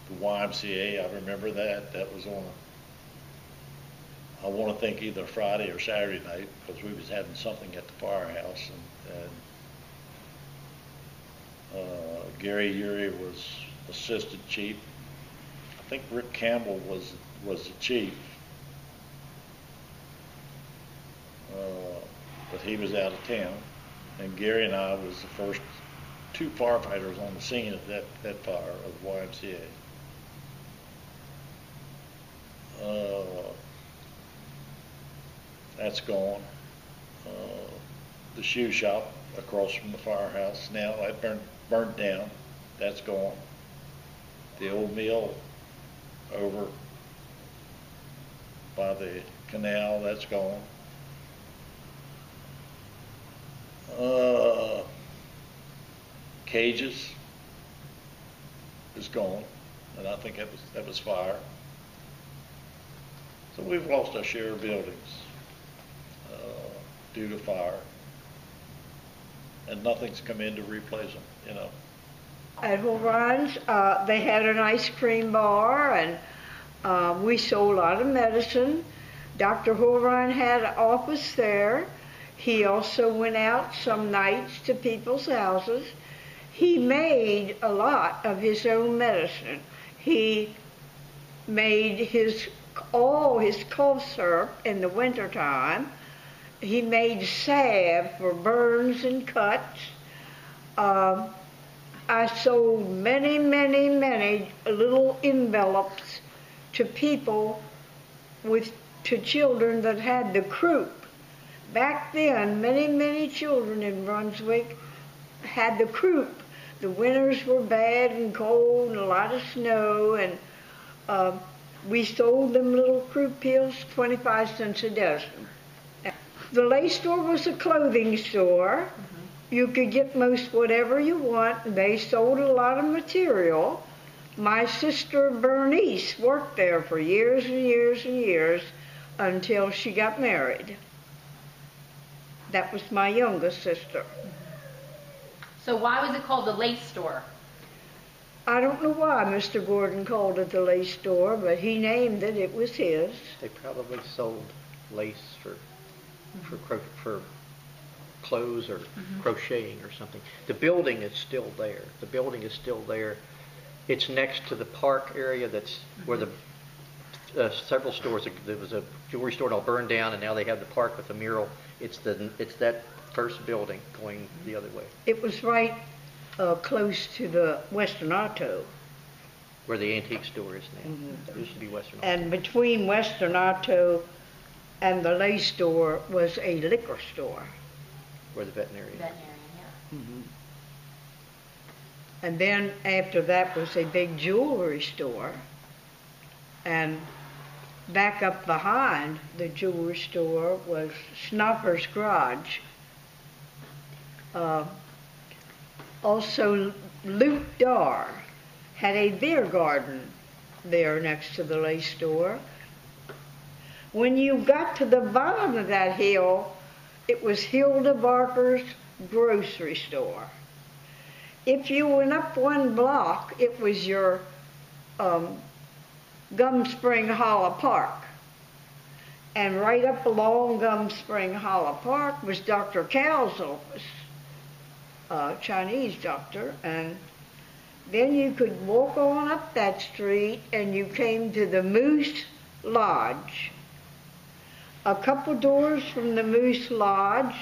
The YMCA, I remember that. That was on I want to think either Friday or Saturday night, because we was having something at the firehouse, and Gary Urey was assistant chief. I think Rick Campbell was the chief, but he was out of town, and Gary and I was the first two firefighters on the scene of that fire of the YMCA. That's gone. The shoe shop across from the firehouse now, that burnt down. That's gone. The old mill over by the canal, that's gone. Cages is gone, and I think that was fire. So we've lost our share of buildings due to fire, and nothing's come in to replace them, you know. At Horines, they had an ice cream bar, and we sold a lot of medicine. Dr. Horine had an office there. He also went out some nights to people's houses. He made a lot of his own medicine. He made all his cough syrup in the wintertime. He made salve for burns and cuts. I sold many, many, many little envelopes to people to children that had the croup. Back then, many, many children in Brunswick had the croup. The winters were bad and cold and a lot of snow, and we sold them little croup pills, 25 cents a dozen. The Lay store was a clothing store. You could get most whatever you want. They sold a lot of material. My sister Bernice worked there for years and years and years until she got married. That was my youngest sister. So why was it called the Lace store? I don't know why Mr. Gordon called it the Lace store, but he named it. It was his. They probably sold lace for clothes or crocheting or something. The building is still there. The building is still there. It's next to the park area that's where the several stores, there was a jewelry store that all burned down, and now they have the park with a mural. It's that first building going the other way. It was right close to the Western Auto. Where the antique store is now. It used to be Western Auto. And between Western Auto and the Lay store was a liquor store. Where the veterinarian. Yeah. And then after that was a big jewelry store. And back up behind the jewelry store was Snopper's Garage. Also, Luke Darr had a beer garden there next to the Lay store. When you got to the bottom of that hill, it was Hilda Barker's grocery store. If you went up one block, it was your Gum Spring Hollow Park. And right up along Gum Spring Hollow Park was Dr. Cow's office, Chinese doctor. And then you could walk on up that street and you came to the Moose Lodge. A couple doors from the Moose Lodge,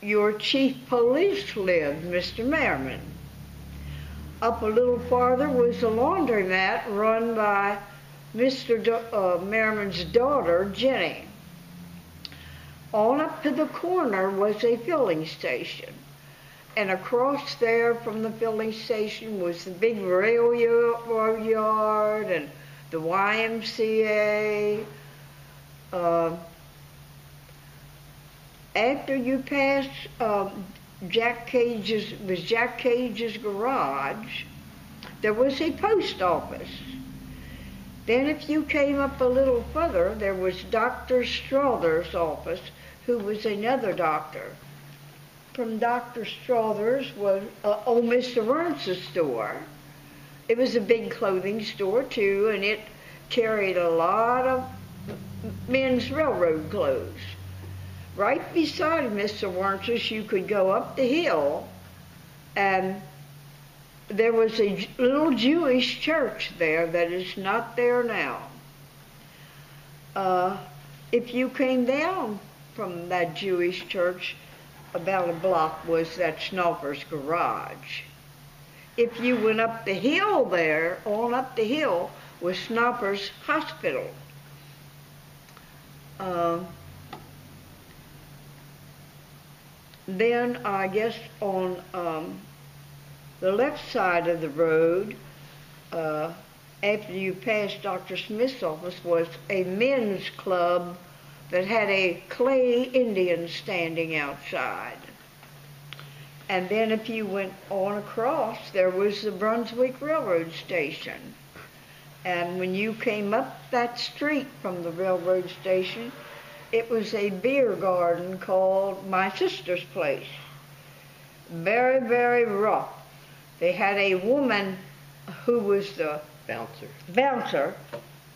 your chief police lived, Mr. Merriman. Up a little farther was a laundromat run by Mr. Merriman's daughter, Jenny. On up to the corner was a filling station. And across there from the filling station was the big railroad yard and the YMCA. After you passed Jack Cage's garage, there was a post office. Then if you came up a little further, there was Dr. Strother's office, who was another doctor. From Dr. Strother's was old Mr. Ernst's store. It was a big clothing store too, and it carried a lot of men's railroad clothes. Right beside Mr. Ernst's, you could go up the hill, and there was a little Jewish church there that is not there now. If you came down from that Jewish church, about a block was that Snopper's Garage. If you went up the hill there, on up the hill, was Snopper's Hospital. Then I guess on the left side of the road, after you passed Dr. Smith's office, was a men's club that had a clay Indian standing outside. And then if you went on across, there was the Brunswick Railroad Station. And when you came up that street from the railroad station, it was a beer garden called My Sister's Place. Very, very rough. They had a woman who was the bouncer,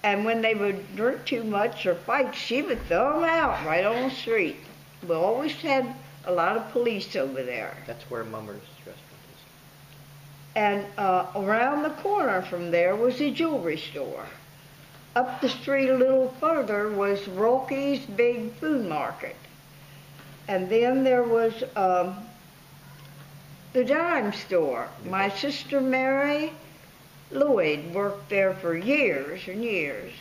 and when they would drink too much or fight, she would throw them out right on the street. We always had a lot of police over there. That's where Mummer's restaurant is. And around the corner from there was a jewelry store. Up the street a little further was Rocky's big food market. And then there was the dime store. My sister Mary Lloyd worked there for years and years.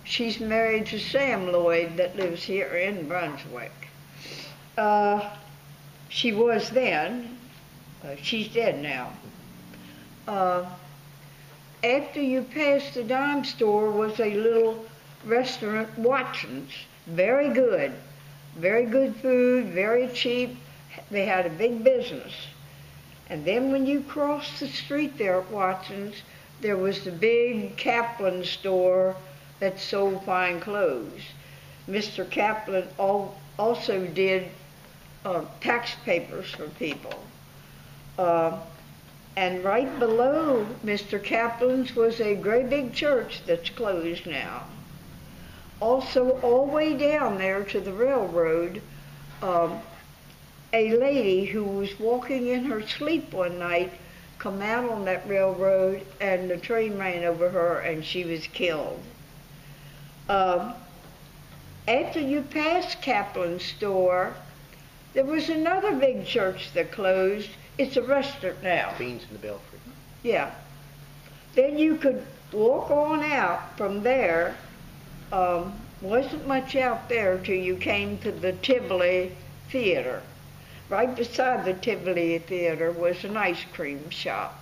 She's married to Sam Lloyd that lives here in Brunswick. She was then. She's dead now. After you passed the dime store was a little restaurant, Watson's. Very good. Very good food, very cheap. They had a big business. And then when you crossed the street there at Watson's, there was the big Kaplon store that sold fine clothes. Mr. Kaplon also did tax papers for people. And right below Mr. Kaplon's was a great big church that's closed now. Also, all the way down there to the railroad, a lady who was walking in her sleep one night come out on that railroad, and the train ran over her and she was killed. After you passed Kaplon's store, there was another big church that closed. It's a restaurant now. Beans in the Belfry. Yeah. Then you could walk on out from there. Wasn't much out there till you came to the Tivoli Theater. Right beside the Tivoli Theater was an ice cream shop.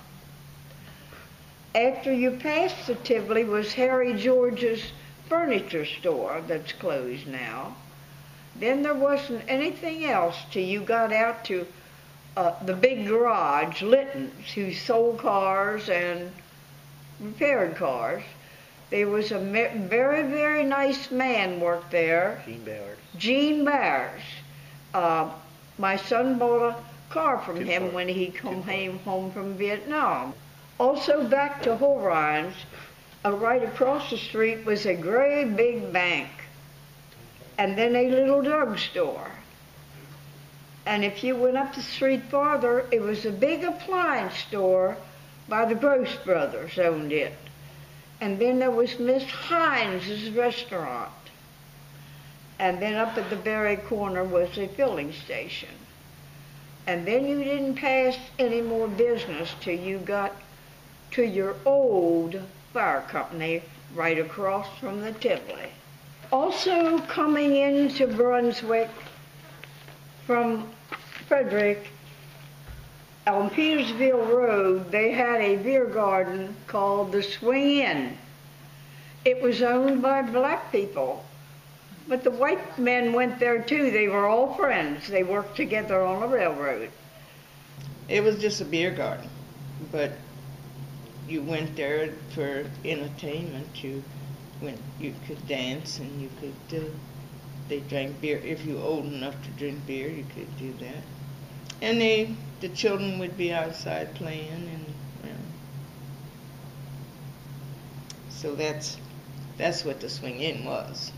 After you passed the Tivoli was Harry George's furniture store that's closed now. Then there wasn't anything else till you got out to the big garage, Litton's, who sold cars and repaired cars. There was a very, very nice man worked there. Gene Bowers. My son bought a car from him when he came home from Vietnam. Also back to Horines, right across the street was a great big bank. And then a little drugstore. And if you went up the street farther, it was a big appliance store by the Gross brothers owned it. And then there was Miss Hines' restaurant. And then up at the very corner was a filling station. And then you didn't pass any more business till you got to your old fire company right across from the Tivoli. Also coming into Brunswick from Frederick, on Petersville Road, they had a beer garden called the Swing Inn. It was owned by black people, but the white men went there too. They were all friends. They worked together on the railroad. It was just a beer garden, but you went there for entertainment. You could dance and you could, they drank beer. If you were old enough to drink beer, you could do that. And the children would be outside playing, and so that's what the Swing Inn was.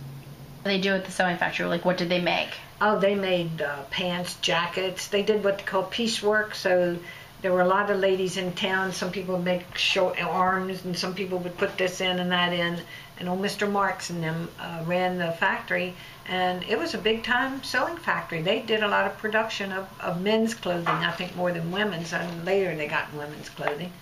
What did they do at the sewing factory? Like, what did they make? Oh, they made pants, jackets. They did what they call piecework. So there were a lot of ladies in town. Some people would make short arms, and some people would put this in and that in. And old Mr. Marks and them ran the factory, and it was a big-time sewing factory. They did a lot of production of men's clothing, I think more than women's, and later they got women's clothing.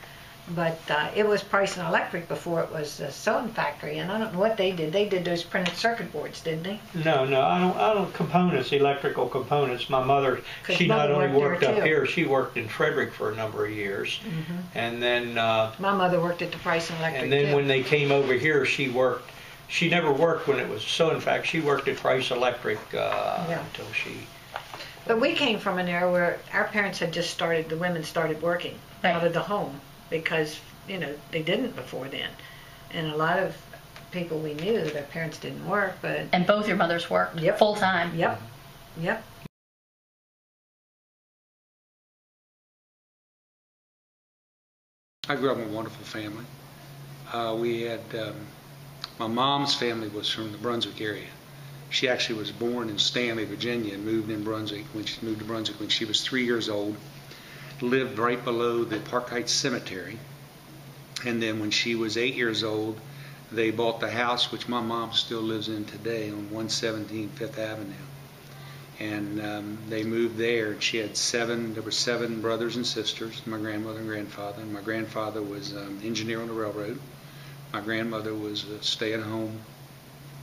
But it was Price and Electric before it was a sewing factory, and I don't know what they did. They did those printed circuit boards, didn't they? No, I don't components, electrical components. My mother, she not only worked up here, she worked in Frederick for a number of years. Mm-hmm. And then my mother worked at the Price and Electric. And then when they came over here, she never worked when it was a sewing factory. She worked at Price Electric until she But we came from an era where our parents had just started, the women started working out of the home because, you know, they didn't before then. And a lot of people we knew, their parents didn't work, but... And both your mothers worked full time. Yep. Yep. I grew up in a wonderful family. We had, my mom's family was from the Brunswick area. She actually was born in Stanley, Virginia, and moved to Brunswick when she was 3 years old. Lived right below the Park Heights Cemetery. And then when she was 8 years old, they bought the house, which my mom still lives in today, on 117 Fifth Avenue. And they moved there. She had there were 7 brothers and sisters, my grandmother and grandfather. And my grandfather was an engineer on the railroad. My grandmother was a stay-at-home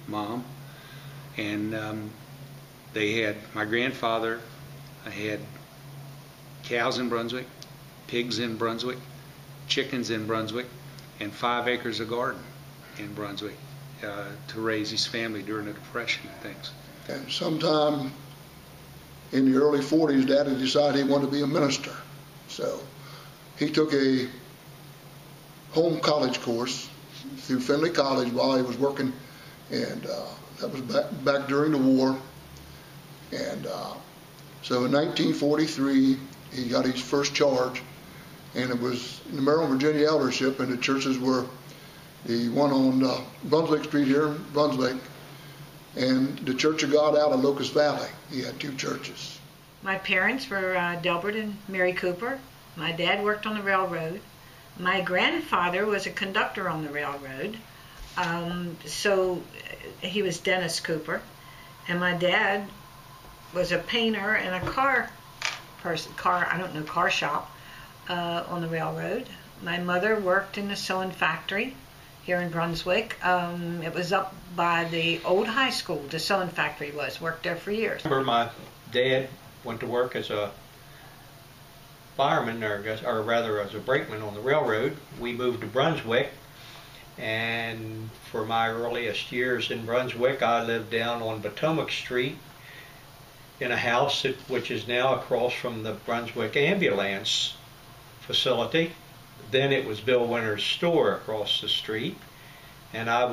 mom. And they had, my grandfather had cows in Brunswick, pigs in Brunswick, chickens in Brunswick, and 5 acres of garden in Brunswick to raise his family during the Depression and things. And sometime in the early 40s, Daddy decided he wanted to be a minister. So he took a home college course through Findlay College while he was working, and that was back during the war. And so in 1943, he got his first charge, and it was in the Maryland, Virginia eldership, and the churches were the one on Brunswick Street here in Brunswick, and the Church of God out of Locust Valley. He had 2 churches. My parents were Delbert and Mary Cooper. My dad worked on the railroad. My grandfather was a conductor on the railroad, so he was Dennis Cooper. And my dad was a painter and a car shop on the railroad. My mother worked in the sewing factory here in Brunswick. It was up by the old high school, the sewing factory worked there for years. I remember my dad went to work as a fireman, or rather as a brakeman on the railroad. We moved to Brunswick, and for my earliest years in Brunswick, I lived down on Potomac Street in a house which is now across from the Brunswick ambulance facility. Then it was Bill Winter's store across the street, and I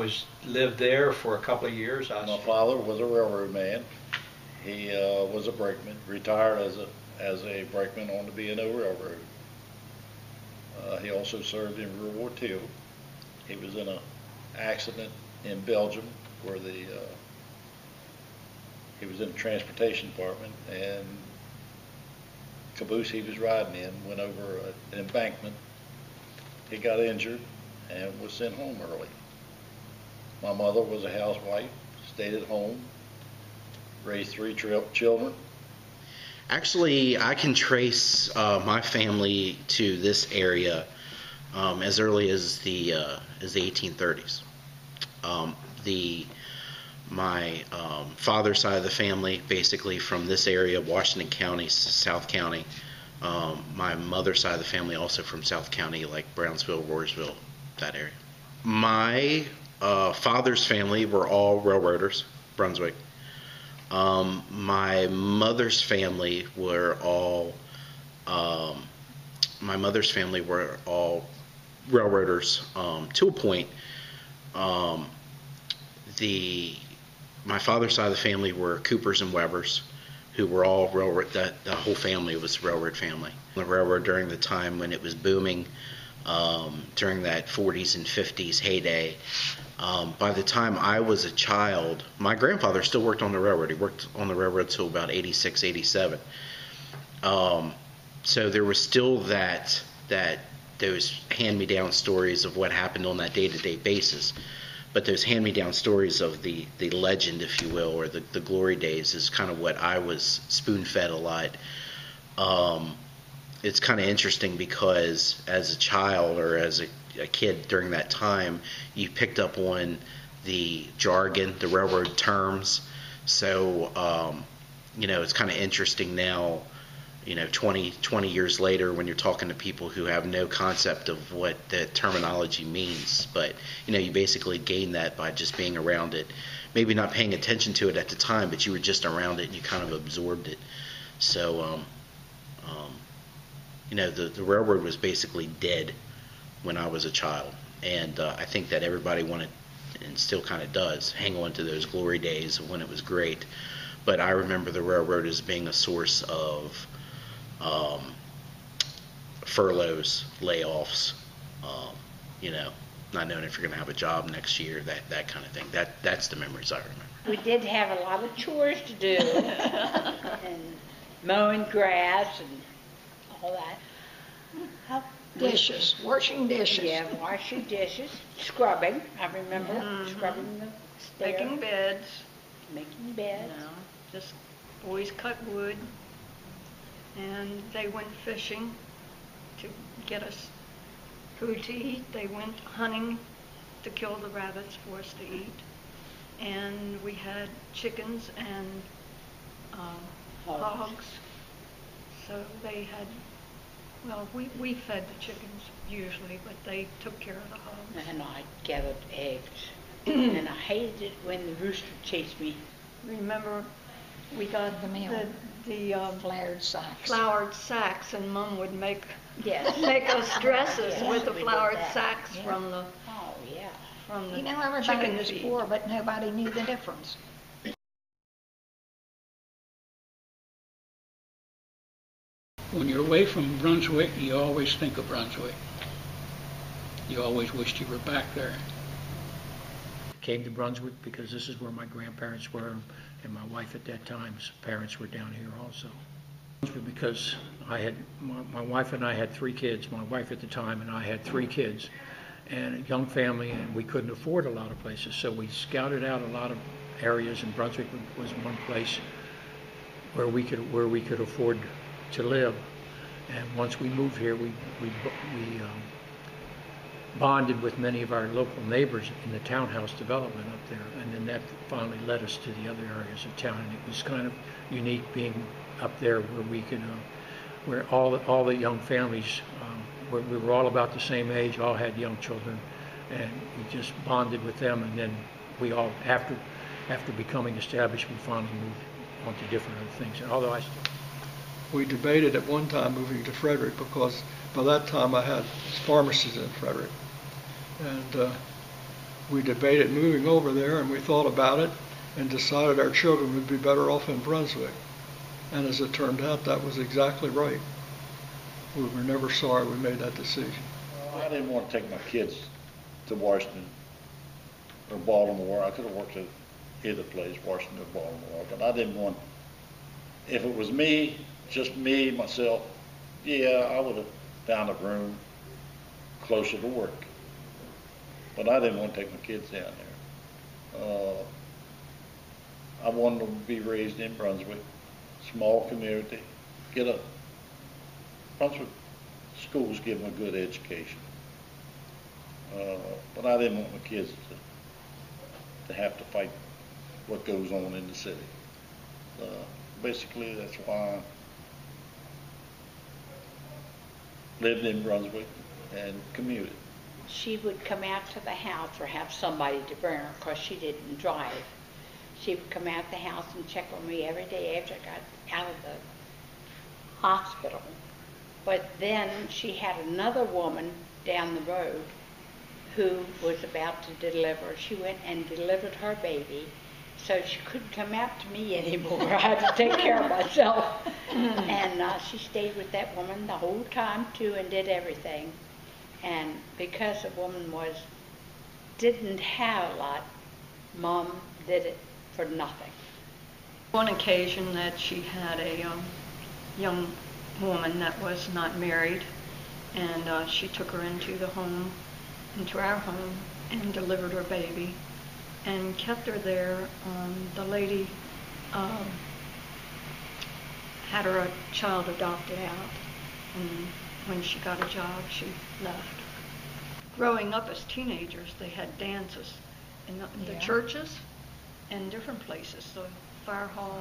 lived there for a couple of years. My father was a railroad man. He was a brakeman, retired as a brakeman on the B&O Railroad. He also served in World War II. He was in an accident in Belgium where he was in the transportation department, and caboose he was riding in went over an embankment. He got injured and was sent home early. My mother was a housewife, stayed at home, raised 3 children. Actually, I can trace my family to this area as early as the 1830s. My father's side of the family, basically from this area, Washington County, South County. My mother's side of the family also from South County, like Brownsville, Royersville, that area. My father's family were all railroaders, Brunswick. My mother's family were all railroaders to a point. My father's side of the family were Coopers and Webbers, who were all railroad. The whole family was a railroad family. The railroad during the time when it was booming, during that 40s and 50s heyday. By the time I was a child, my grandfather still worked on the railroad. He worked on the railroad till about 86, 87. So there was still those hand-me-down stories of what happened on that day-to-day basis. But those hand-me-down stories of the legend, if you will, or the glory days is kind of what I was spoon-fed a lot. It's kind of interesting because as a child or as a kid during that time, you picked up on the jargon, the railroad terms. So, it's kind of interesting now, 20 years later when you're talking to people who have no concept of what that terminology means. But, you basically gain that by just being around it. Maybe not paying attention to it at the time, but you were just around it and you kind of absorbed it. So, the railroad was basically dead when I was a child. And I think that everybody wanted, and still kind of does, hang on to those glory days of when it was great. But I remember the railroad as being a source of furloughs, layoffs, not knowing if you're going to have a job next year, that kind of thing. That's the memories I remember. We did have a lot of chores to do, and mowing grass and all that. Dishes, washing dishes. Yeah, washing dishes, scrubbing. I remember scrubbing the stairs. Making beds. Making beds. Just always cut wood. And they went fishing to get us food to eat. They went hunting to kill the rabbits for us to eat. And we had chickens and hogs. So they had, we fed the chickens usually, but they took care of the hogs. And I gathered eggs. And I hated it when the rooster chased me. Remember, we got the flowered sacks, and Mom would make make us dresses with the we did flowered that. sacks from the From the chicken everybody was feed. poor, but nobody knew the difference. When you're away from Brunswick, you always think of Brunswick. You always wished you were back there. Came to Brunswick because this is where my grandparents were, and my wife at that time's parents were down here also. Because I had my wife and I had 3 kids. My wife at the time and I had 3 kids, and a young family, and we couldn't afford a lot of places. So we scouted out a lot of areas, and Brunswick was one place where we could afford to live. And once we moved here, we bonded with many of our local neighbors in the townhouse development up there, and then that finally led us to the other areas of town. And it was kind of unique being up there where we could, where all the young families, we were all about the same age, all had young children, and we just bonded with them. And then we all, after becoming established, we finally moved on to different other things. And although we debated at one time moving to Frederick, because by that time I had pharmacies in Frederick. And we debated moving over there, and we thought about it and decided our children would be better off in Brunswick. And as it turned out, that was exactly right. We were never sorry we made that decision. I didn't want to take my kids to Washington or Baltimore. I could have worked at either place, Washington or Baltimore, but I didn't want, if it was me, just me, myself, I would have found a room closer to work. But I didn't want to take my kids down there. I wanted them to be raised in Brunswick, small community, Brunswick schools give them a good education. But I didn't want my kids to have to fight what goes on in the city. Basically, that's why I lived in Brunswick and commuted. She would come out to the house or have somebody to bring her, because she didn't drive. She would come out the house and check on me every day after I got out of the hospital. But then she had another woman down the road who was about to deliver. She went and delivered her baby, so she couldn't come out to me anymore. I had to take care of myself. And she stayed with that woman the whole time too, and did everything. And because the woman didn't have a lot, Mom did it for nothing. One occasion that she had a young woman that was not married, and she took her into our home, and delivered her baby, and kept her there. The lady had her child adopted out, and when she got a job, she left. Growing up as teenagers, they had dances in the churches and different places, the fire hall,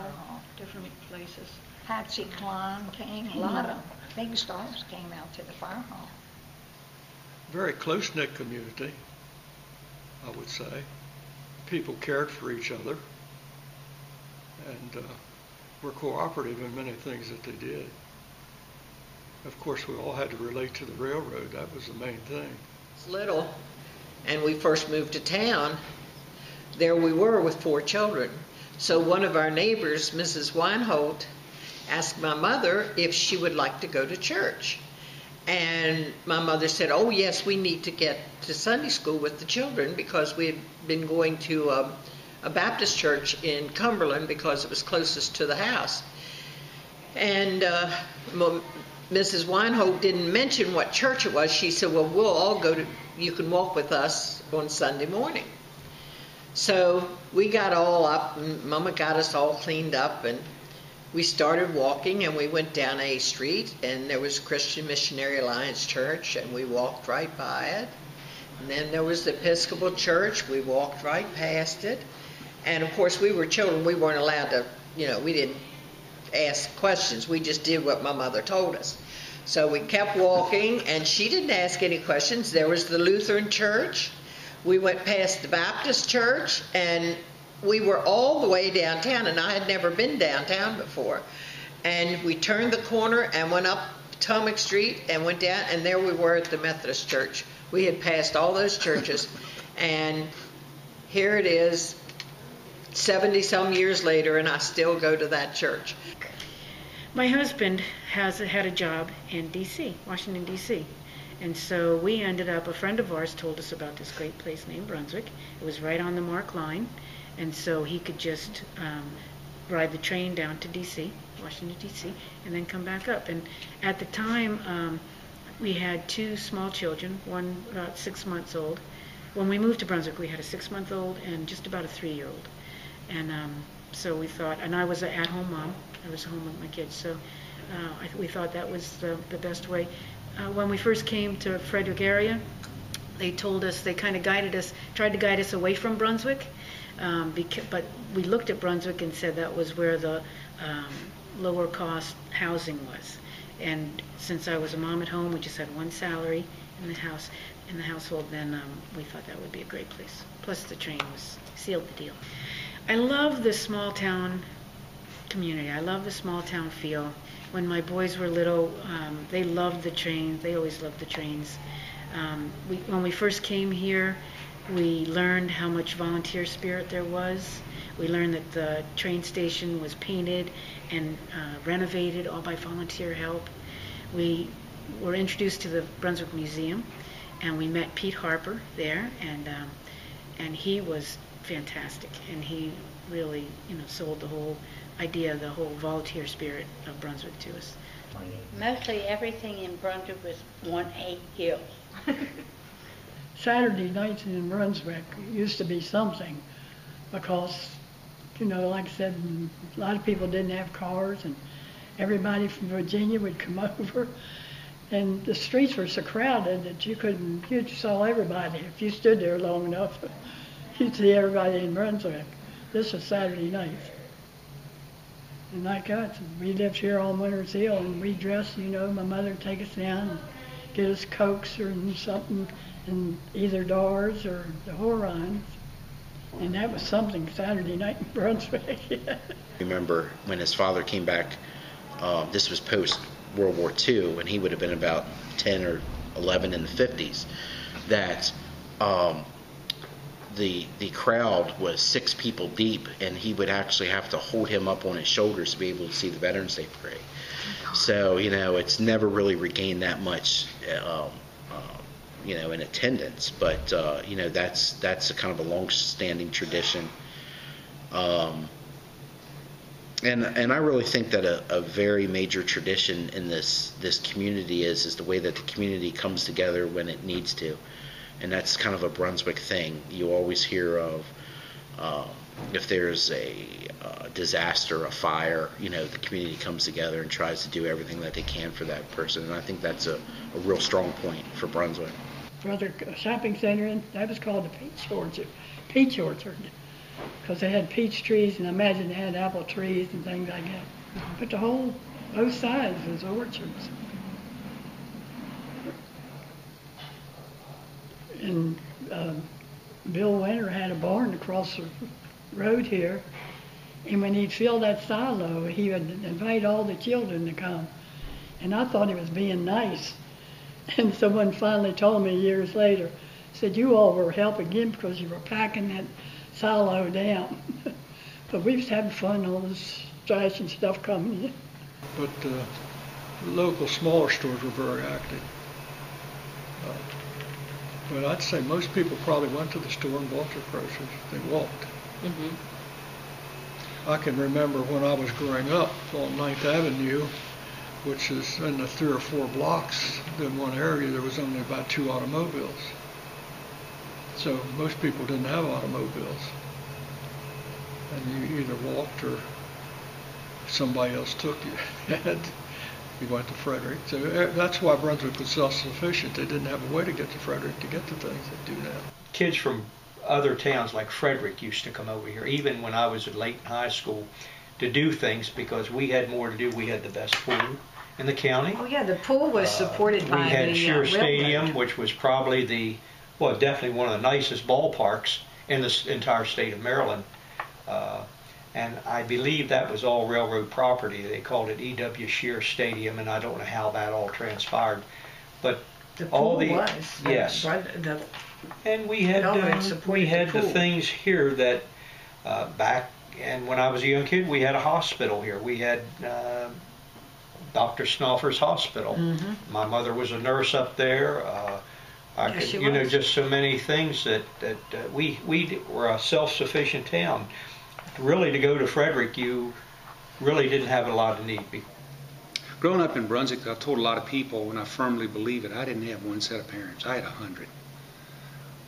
different places. Patsy Cline came, a lot of big stars came out to the fire hall. Very close-knit community, I would say. People cared for each other, and were cooperative in many things that they did. Of course, we all had to relate to the railroad. That was the main thing. Little, and we first moved to town, there we were with 4 children. So one of our neighbors, Mrs. Weinholt, asked my mother if she would like to go to church. And my mother said, oh yes, we need to get to Sunday school with the children, because we had been going to a Baptist church in Cumberland because it was closest to the house. And Mrs. Weinholt didn't mention what church it was. She said, well, we'll all go to, you can walk with us on Sunday morning. So we got all up, and Mama got us all cleaned up, and we started walking, and we went down A Street, and there was Christian Missionary Alliance Church, and we walked right by it. And then there was the Episcopal Church. We walked right past it. And of course, we were children. We weren't allowed to, we didn't ask questions. We just did what my mother told us. So we kept walking, and she didn't ask any questions. There was the Lutheran Church. We went past the Baptist Church, and we were all the way downtown, and I had never been downtown before. And we turned the corner and went up Potomac Street and went down, and there we were at the Methodist Church. We had passed all those churches, and here it is, 70-some years later, and I still go to that church. My husband had a job in D.C., Washington, D.C., and so we ended up, a friend of ours told us about this great place named Brunswick. It was right on the Mark line, and so he could just ride the train down to D.C., Washington, D.C., and then come back up. And at the time, we had 2 small children, one about 6 months old. When we moved to Brunswick, we had a 6-month-old and just about a 3-year-old. And so we thought, and I was an at-home mom. I was home with my kids, so we thought that was the best way. When we first came to Frederick area, they told us, they kind of tried to guide us away from Brunswick, but we looked at Brunswick and said that was where the lower cost housing was. And since I was a mom at home, we just had one salary in the household, then we thought that would be a great place. Plus the train sealed the deal. I love the small town community. I love the small town feel. When my boys were little, they loved the train. They always loved the trains. When we first came here, we learned how much volunteer spirit there was. We learned that the train station was painted and renovated all by volunteer help. We were introduced to the Brunswick Museum, and we met Pete Harper there, and he was fantastic, and he really, sold the whole idea, the whole volunteer spirit of Brunswick to us. Mostly everything in Brunswick was 1/8 hill. Saturday nights in Brunswick used to be something, because, like I said, a lot of people didn't have cars, and everybody from Virginia would come over, and the streets were so crowded that you saw everybody. If you stood there long enough, you'd see everybody in Brunswick. This was Saturday nights. And like us, we lived here on Winter's Hill, and we dressed, my mother would take us down and get us Cokes or something, and either Dars or the Horons. And that was something, Saturday night in Brunswick. I remember when his father came back, this was post World War II, and he would have been about 10 or 11 in the 50s, that the crowd was 6 people deep, and he would actually have to hold him up on his shoulders to be able to see the Veterans Day parade. So, it's never really regained that much, in attendance, but, that's a kind of a long-standing tradition. And I really think that a very major tradition in this community is the way that the community comes together when it needs to. And that's kind of a Brunswick thing. You always hear of if there's a disaster, a fire, the community comes together and tries to do everything that they can for that person. And I think that's a real strong point for Brunswick. Brother shopping center, and that was called the Peach Orchard, because they had peach trees, and I imagine they had apple trees and things like that. But both sides was orchards. And Bill Winter had a barn across the road here, And when he'd fill that silo, he would invite all the children to come. And I thought he was being nice. And someone finally told me years later, said, you all were helping him because you were packing that silo down. But we was having fun, all this trash and stuff coming in. But local smaller stores were very active. But I'd say most people probably went to the store and bought their groceries. They walked. Mm-hmm. I can remember when I was growing up on 9th Avenue, which is in the 3 or 4 blocks in one area, there was only about 2 automobiles. So most people didn't have automobiles. And you either walked or somebody else took you. And you went to Frederick. So that's why Brunswick was self-sufficient. They didn't have a way to get to Frederick to get the things they do now. Kids from other towns like Frederick used to come over here, even when I was late in high school, to do things because we had more to do. We had the best pool in the county. Oh yeah, the pool was supported by the We had Shear Stadium, railroad. which was probably definitely one of the nicest ballparks in the entire state of Maryland. And I believe that was all railroad property. They called it E.W. Shear Stadium, and I don't know how that all transpired. But The all pool the was. yes, and we had the things here that back. And when I was a young kid, we had a hospital here. We had Dr. Snoffer's Hospital. Mm-hmm. My mother was a nurse up there. Yes, she was. Just so many things that we were a self-sufficient town. Really, to go to Frederick, you really didn't have a lot of need. Growing up in Brunswick, I've told a lot of people, and I firmly believe it, I didn't have one set of parents. I had 100.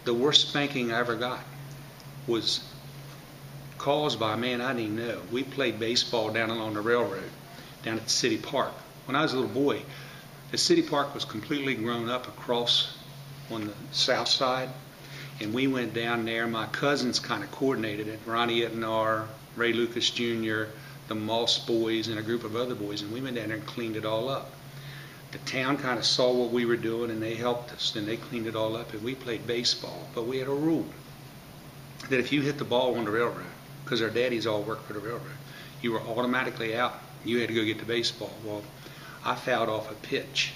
The worst spanking I ever got was caused by a man I didn't even know. We played baseball down along the railroad, down at the city park. When I was a little boy, the city park was completely grown up across on the south side, and we went down there. My cousins kind of coordinated it, Ronnie Etnar, Ray Lucas Jr., the Moss boys, and a group of other boys, and we went down there and cleaned it all up. The town kind of saw what we were doing, and they helped us, and they cleaned it all up, and we played baseball. But we had a rule that if you hit the ball on the railroad, because our daddies all worked for the railroad, you were automatically out. You had to go get the baseball. Well, I fouled off a pitch,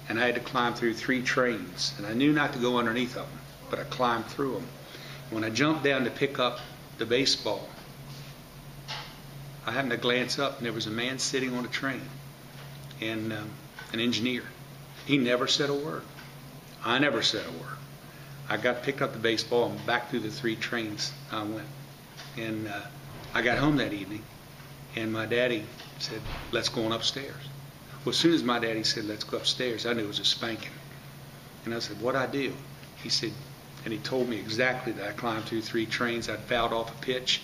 and I had to climb through 3 trains, and I knew not to go underneath them, but I climbed through them. When I jumped down to pick up the baseball, I happened to glance up, and there was a man sitting on a train, and an engineer. He never said a word. I never said a word. I picked up the baseball, and back through the 3 trains I went. And I got home that evening, and my daddy said, let's go on upstairs. Well, as soon as my daddy said, let's go upstairs, I knew it was a spanking. And I said, what'd I do? He said, and he told me exactly that I climbed through 3 trains, I'd fouled off a pitch.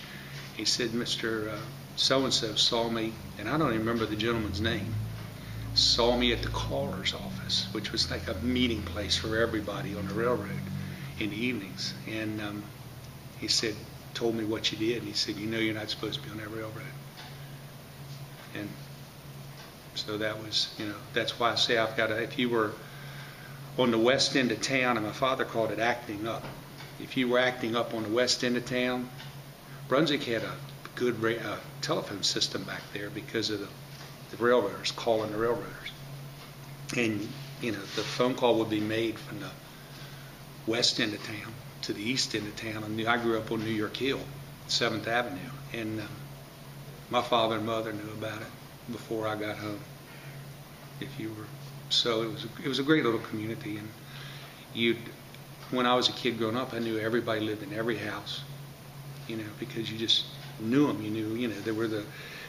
He said, Mr. So-and-so saw me, and I don't even remember the gentleman's name, saw me at the caller's office, which was like a meeting place for everybody on the railroad in the evenings. And he said, told me what you did, and he said, you know you're not supposed to be on that railroad. And so that was, that's why I say I've got to, if you were on the west end of town, and my father called it acting up. If you were acting up on the west end of town, Brunswick had a good telephone system back there because of the railroaders calling the railroaders. And, the phone call would be made from the west end of town to the east end of town. And I grew up on New York Hill, 7th Avenue, and my father and mother knew about it before I got home. So it was a great little community, and when I was a kid growing up, I knew everybody lived in every house, because you just knew them. You knew,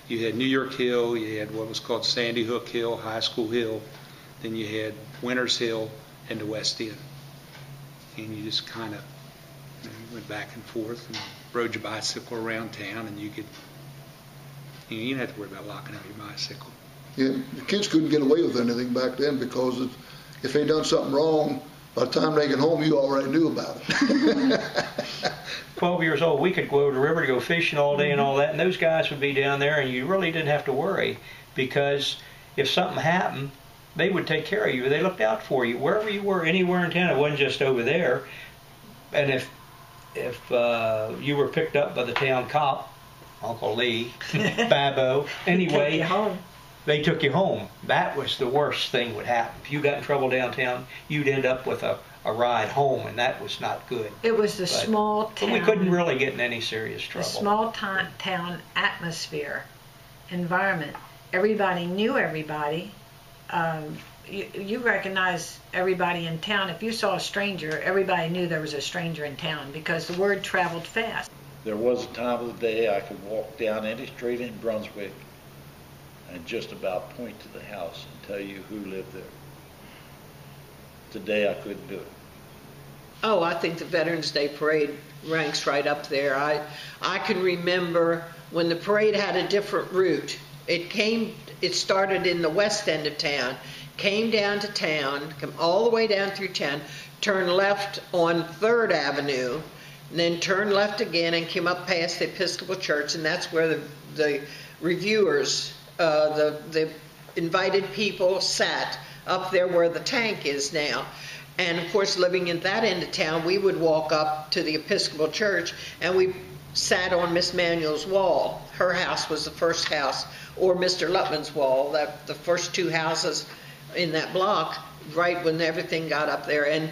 you had New York Hill, you had what was called Sandy Hook Hill, High School Hill, then you had Winters Hill and the West End, and you just kind of went back and forth and rode your bicycle around town, and you didn't have to worry about locking up your bicycle. Yeah, the kids couldn't get away with anything back then because if they done something wrong, by the time they get home, you already knew about it. 12 years old, we could go over the river to go fishing all day and all that, and those guys would be down there, and you really didn't have to worry, because if something happened, they would take care of you. They looked out for you wherever you were, anywhere in town. It wasn't just over there. And if you were picked up by the town cop Uncle Lee, Babbo. Anyway, they took you home. That was the worst thing would happen. If you got in trouble downtown, you'd end up with a ride home, and that was not good. It was the small town. But we couldn't really get in any serious trouble. The small town atmosphere, environment. Everybody knew everybody. You recognize everybody in town. If you saw a stranger, everybody knew there was a stranger in town because the word traveled fast. There was a time of the day I could walk down any street in Brunswick and just about point to the house and tell you who lived there. Today I couldn't do it. Oh, I think the Veterans Day Parade ranks right up there. I can remember when the parade had a different route. It started in the west end of town, came down to town, come all the way down through town, turned left on 3rd Avenue, and then turned left again and came up past the Episcopal Church, and that's where the reviewers, the invited people sat up there where the tank is now. And of course, living in that end of town, we would walk up to the Episcopal Church and we sat on Miss Manuel's wall. Her house was the first house, or Mr. Lutman's wall, the first 2 houses in that block, right when everything got up there. And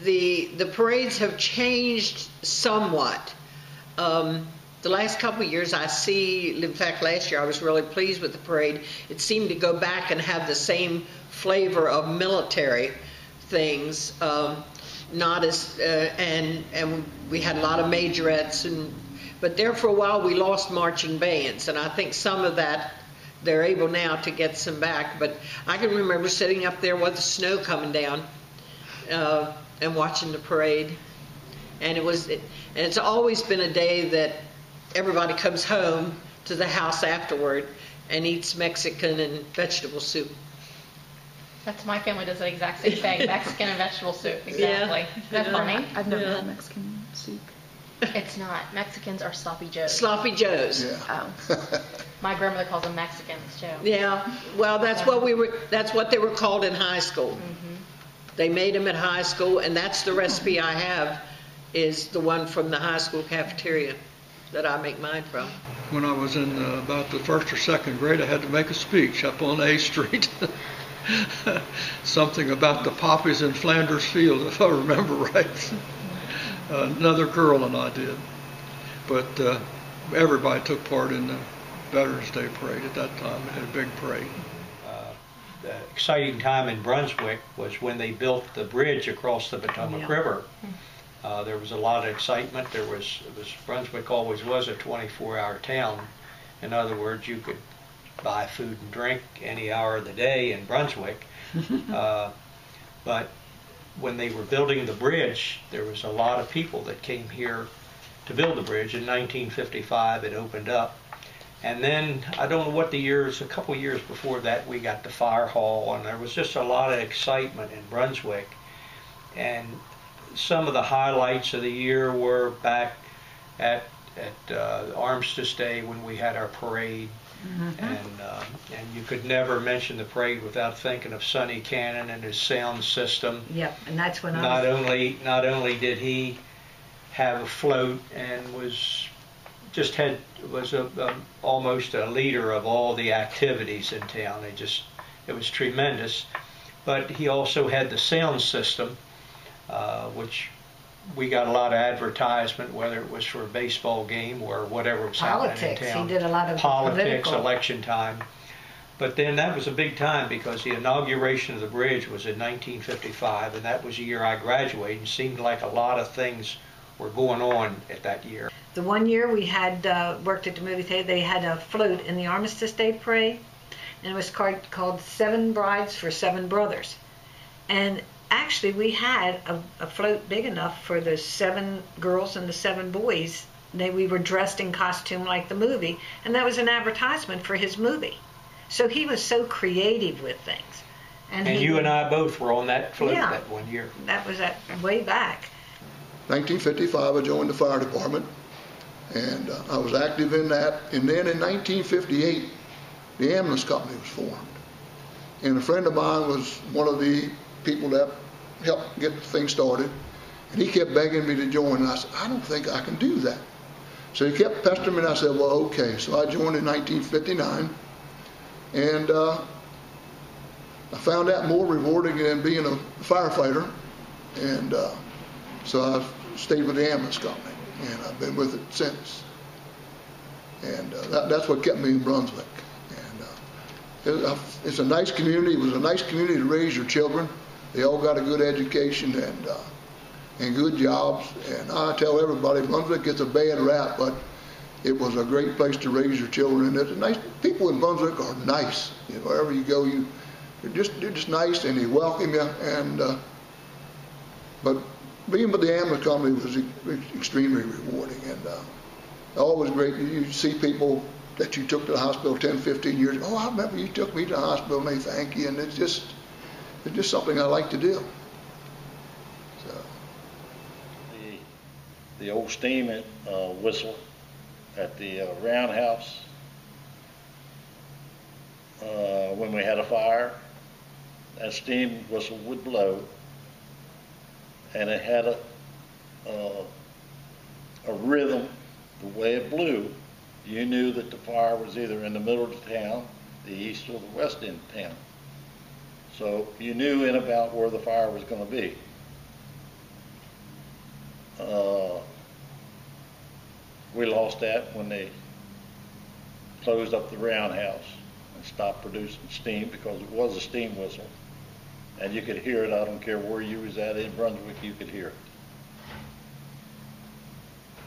the parades have changed somewhat. The last couple of years I see, in fact last year I was really pleased with the parade. It seemed to go back and have the same flavor of military things, not as, and we had a lot of majorettes, but there for a while we lost marching bands, and I think some of that they're able now to get some back. But I can remember sitting up there with the snow coming down and watching the parade, and it's always been a day that everybody comes home to the house afterward and eats Mexican and vegetable soup. That's my family does the exact same thing. Mexican and vegetable soup, exactly. Yeah. Isn't that funny? I've never had Mexican soup. It's not. Mexicans are sloppy joes. Sloppy joes. Yeah. Oh. My grandmother calls them Mexicans too. Yeah. Well, that's what they were called in high school. Mm-hmm. They made them at high school, and that's the recipe I have, is the one from the high school cafeteria that I make mine from. When I was in about the 1st or 2nd grade, I had to make a speech up on A Street. Something about the poppies in Flanders Field, if I remember right. Another girl and I did. But everybody took part in the Veterans Day Parade at that time. It had a big parade. The exciting time in Brunswick was when they built the bridge across the Potomac River. There was a lot of excitement. Brunswick always was a 24-hour town. In other words, you could buy food and drink any hour of the day in Brunswick. But when they were building the bridge, there was a lot of people that came here to build the bridge. In 1955, it opened up. And then, I don't know what the years, a couple years before that, we got the fire hall, and there was just a lot of excitement in Brunswick. And some of the highlights of the year were back at Armistice Day when we had our parade. Mm-hmm. And you could never mention the parade without thinking of Sonny Cannon and his sound system. Yep, and that's when not only did he have a float and was almost a leader of all the activities in town. It was tremendous. But he also had the sound system, which we got a lot of advertisement, whether it was for a baseball game or whatever was happening in town. He did a lot of politics, political. Election time. But then that was a big time because the inauguration of the bridge was in 1955, and that was the year I graduated, and it seemed like a lot of things were going on at that year. The one year we had worked at the movie theater, they had a float in the Armistice Day Parade, and it was called 7 Brides for 7 Brothers. And actually, we had a float big enough for the 7 girls and the 7 boys. We were dressed in costume like the movie, and that was an advertisement for his movie. So he was so creative with things. And you and I both were on that float that one year. That was way back. 1955, I joined the fire department, and I was active in that. And then in 1958, the ambulance company was formed. And a friend of mine was one of the people that helped get the thing started, and he kept begging me to join, and I said, I don't think I can do that. So he kept pestering me, and I said, well, okay. So I joined in 1959, and I found that more rewarding than being a firefighter, and so I stayed with the ambulance company, and I've been with it since. And that's what kept me in Brunswick. And it's a nice community. It was a nice community to raise your children. They all got a good education and good jobs. And I tell everybody, Brunswick gets a bad rap, but it was a great place to raise your children. And it's nice. People in Brunswick are nice. You know, wherever you go, they're just nice, and they welcome you. And but being with the ambulance company was extremely rewarding, and always great. You see people that you took to the hospital 10, 15 years ago. Oh, I remember you took me to the hospital, and they thank you, and it's just something I like to do. So the old steam whistle at the roundhouse when we had a fire, that steam whistle would blow, and it had a rhythm. The way it blew, you knew that the fire was either in the middle of the town, the east or the west end of town. So you knew in about where the fire was going to be. We lost that when they closed up the roundhouse and stopped producing steam, because it was a steam whistle. And you could hear it. I don't care where you was at in Brunswick, you could hear it.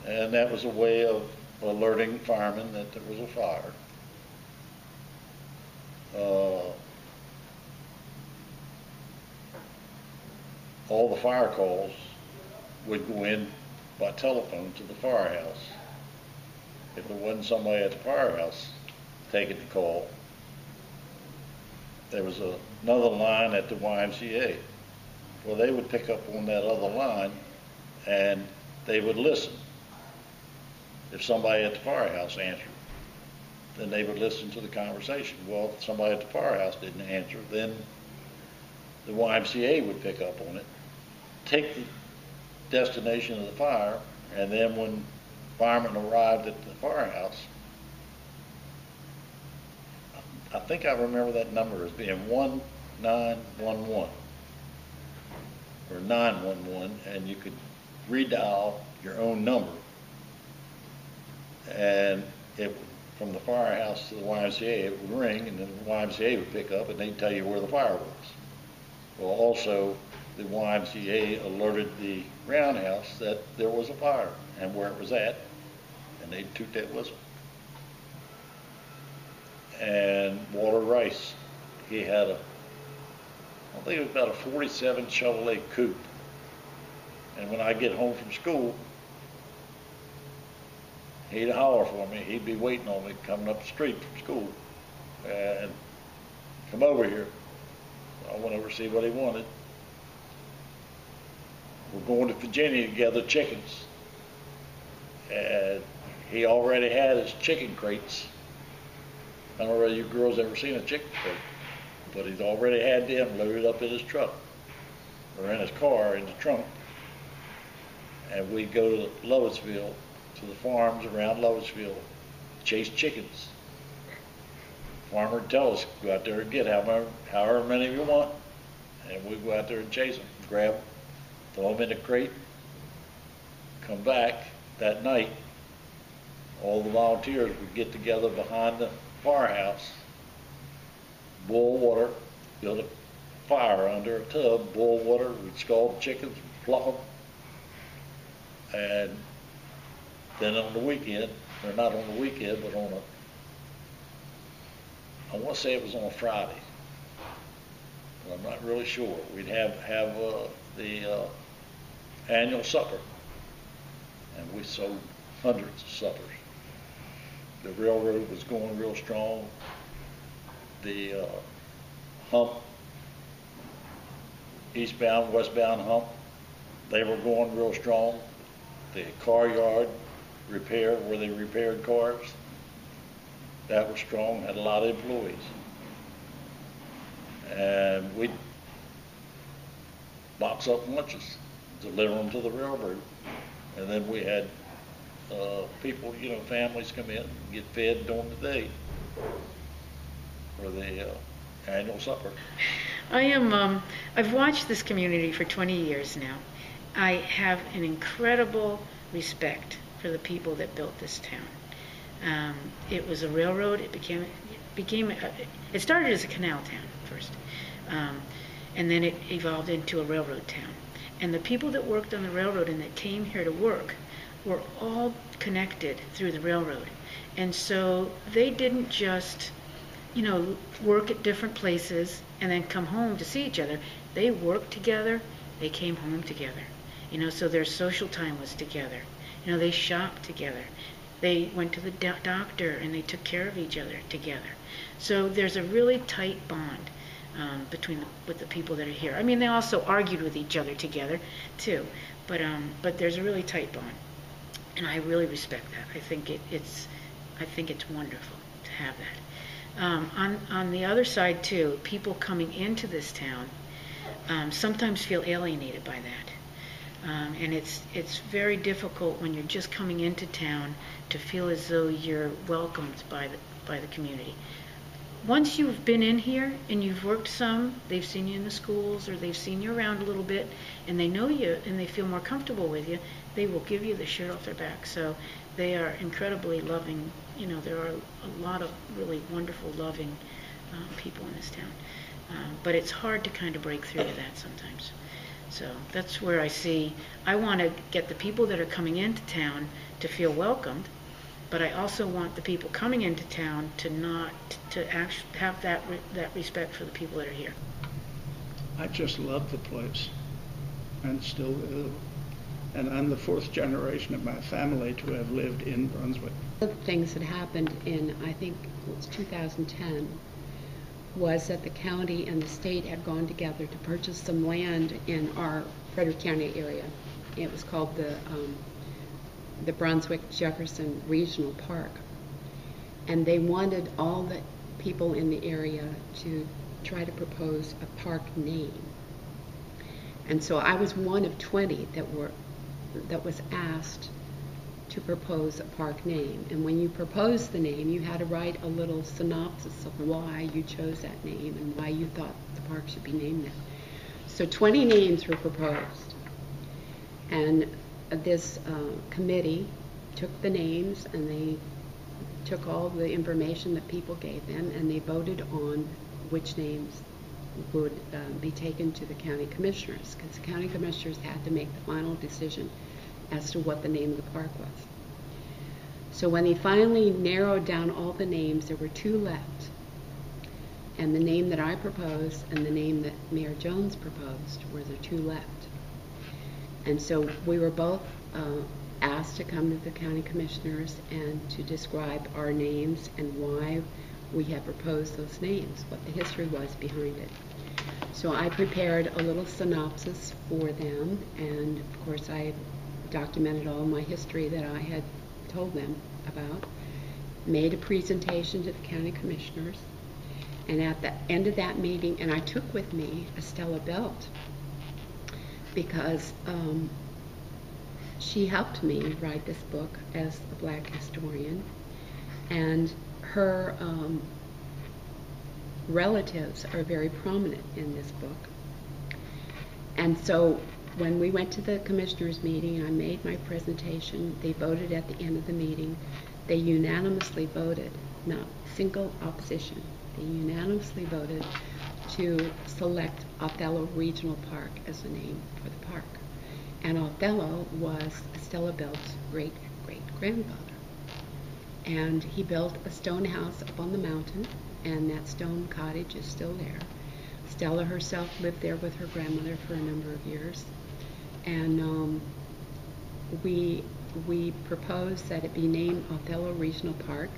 And that was a way of alerting firemen that there was a fire. All the fire calls would go in by telephone to the firehouse. If there wasn't somebody at the firehouse taking the call, there was another line at the YMCA. Well, they would pick up on that other line, and they would listen. If somebody at the firehouse answered, then they would listen to the conversation. Well, if somebody at the firehouse didn't answer, then the YMCA would pick up on it, take the destination of the fire, and then when firemen arrived at the firehouse, I think I remember that number as being 1911 or 911, and you could redial your own number, and from the firehouse to the YMCA, it would ring, and then the YMCA would pick up, and they'd tell you where the fire was. Well, also, the YMCA alerted the roundhouse that there was a fire and where it was at, and they'd toot that whistle. And Walter Rice, he had I think it was about a 47 Chevrolet Coupe. And when I get home from school, he'd holler for me. He'd be waiting on me coming up the street from school. And come over here. I went over to see what he wanted. We're going to Virginia to gather chickens. And he already had his chicken crates. I don't know whether you girls ever seen a chicken crate, but he's already had them loaded up in his truck, or in his car in the trunk. And we'd go to Lovettsville, to the farms around Lovettsville, chase chickens. Farmer would tell us, go out there and get however many you want, and we'd go out there and chase them, grab them, throw them in the crate, come back that night. All the volunteers would get together behind the firehouse, boil water, build a fire under a tub, boil water, we'd scald the chickens, pluck them, and then on the weekend, or not on the weekend, but I want to say it was on a Friday, but I'm not really sure. We'd have the annual supper, and we sold hundreds of suppers. The railroad was going real strong. The hump, eastbound, westbound hump, they were going real strong. The car yard repair, where they repaired cars, that was strong, had a lot of employees. And we'd box up lunches, deliver them to the railroad. And then we had people, families come in and get fed during the day for the annual supper. I've watched this community for 20 years now. I have an incredible respect for the people that built this town. It was a railroad. It started as a canal town first, and then it evolved into a railroad town. And the people that worked on the railroad and that came here to work were all connected through the railroad. And so they didn't just, work at different places and then come home to see each other. They worked together, they came home together. So their social time was together. They shopped together. They went to the doctor and they took care of each other together. So there's a really tight bond with the people that are here. I mean, they also argued with each other together too, but there's a really tight bond, and I really respect that. I think it's wonderful to have that. On the other side too, people coming into this town sometimes feel alienated by that, and it's very difficult when you're just coming into town to feel as though you're welcomed by the community. Once you've been in here and you've worked some, they've seen you in the schools or they've seen you around a little bit, and they know you and they feel more comfortable with you, they will give you the shirt off their back. So they are incredibly loving. There are a lot of really wonderful, loving people in this town. But it's hard to kind of break through to that sometimes. So that's where I want to get the people that are coming into town to feel welcomed, but I also want the people coming into town to actually have that respect for the people that are here. I just love the place, and still do. And I'm the fourth generation of my family to have lived in Brunswick. One of the things that happened in, I think it was 2010, was that the county and the state had gone together to purchase some land in our Frederick County area. It was called the Brunswick Jefferson Regional Park. And they wanted all the people in the area to try to propose a park name. And so I was one of 20 that was asked to propose a park name. And when you proposed the name, you had to write a little synopsis of why you chose that name and why you thought the park should be named that. So 20 names were proposed. And this committee took the names and they took all the information that people gave them and they voted on which names would be taken to the county commissioners, because the county commissioners had to make the final decision as to what the name of the park was. So when he finally narrowed down all the names, there were 2 left. And the name that I proposed and the name that Mayor Jones proposed were the 2 left. And so we were both asked to come to the county commissioners and to describe our names and why we had proposed those names, what the history was behind it. So I prepared a little synopsis for them, and of course I documented all my history that I had told them about, made a presentation to the county commissioners, and at the end of that meeting, and I took with me Estelle Belt, because she helped me write this book as a black historian, and her relatives are very prominent in this book. And so when we went to the commissioners meeting and I made my presentation, they voted at the end of the meeting. They unanimously voted, not single opposition, they unanimously voted to select Othello Regional Park as the name for the park. And Othello was Estelle Belt's great-great-grandfather. And he built a stone house up on the mountain, and that stone cottage is still there. Stella herself lived there with her grandmother for a number of years. And we proposed that it be named Othello Regional Park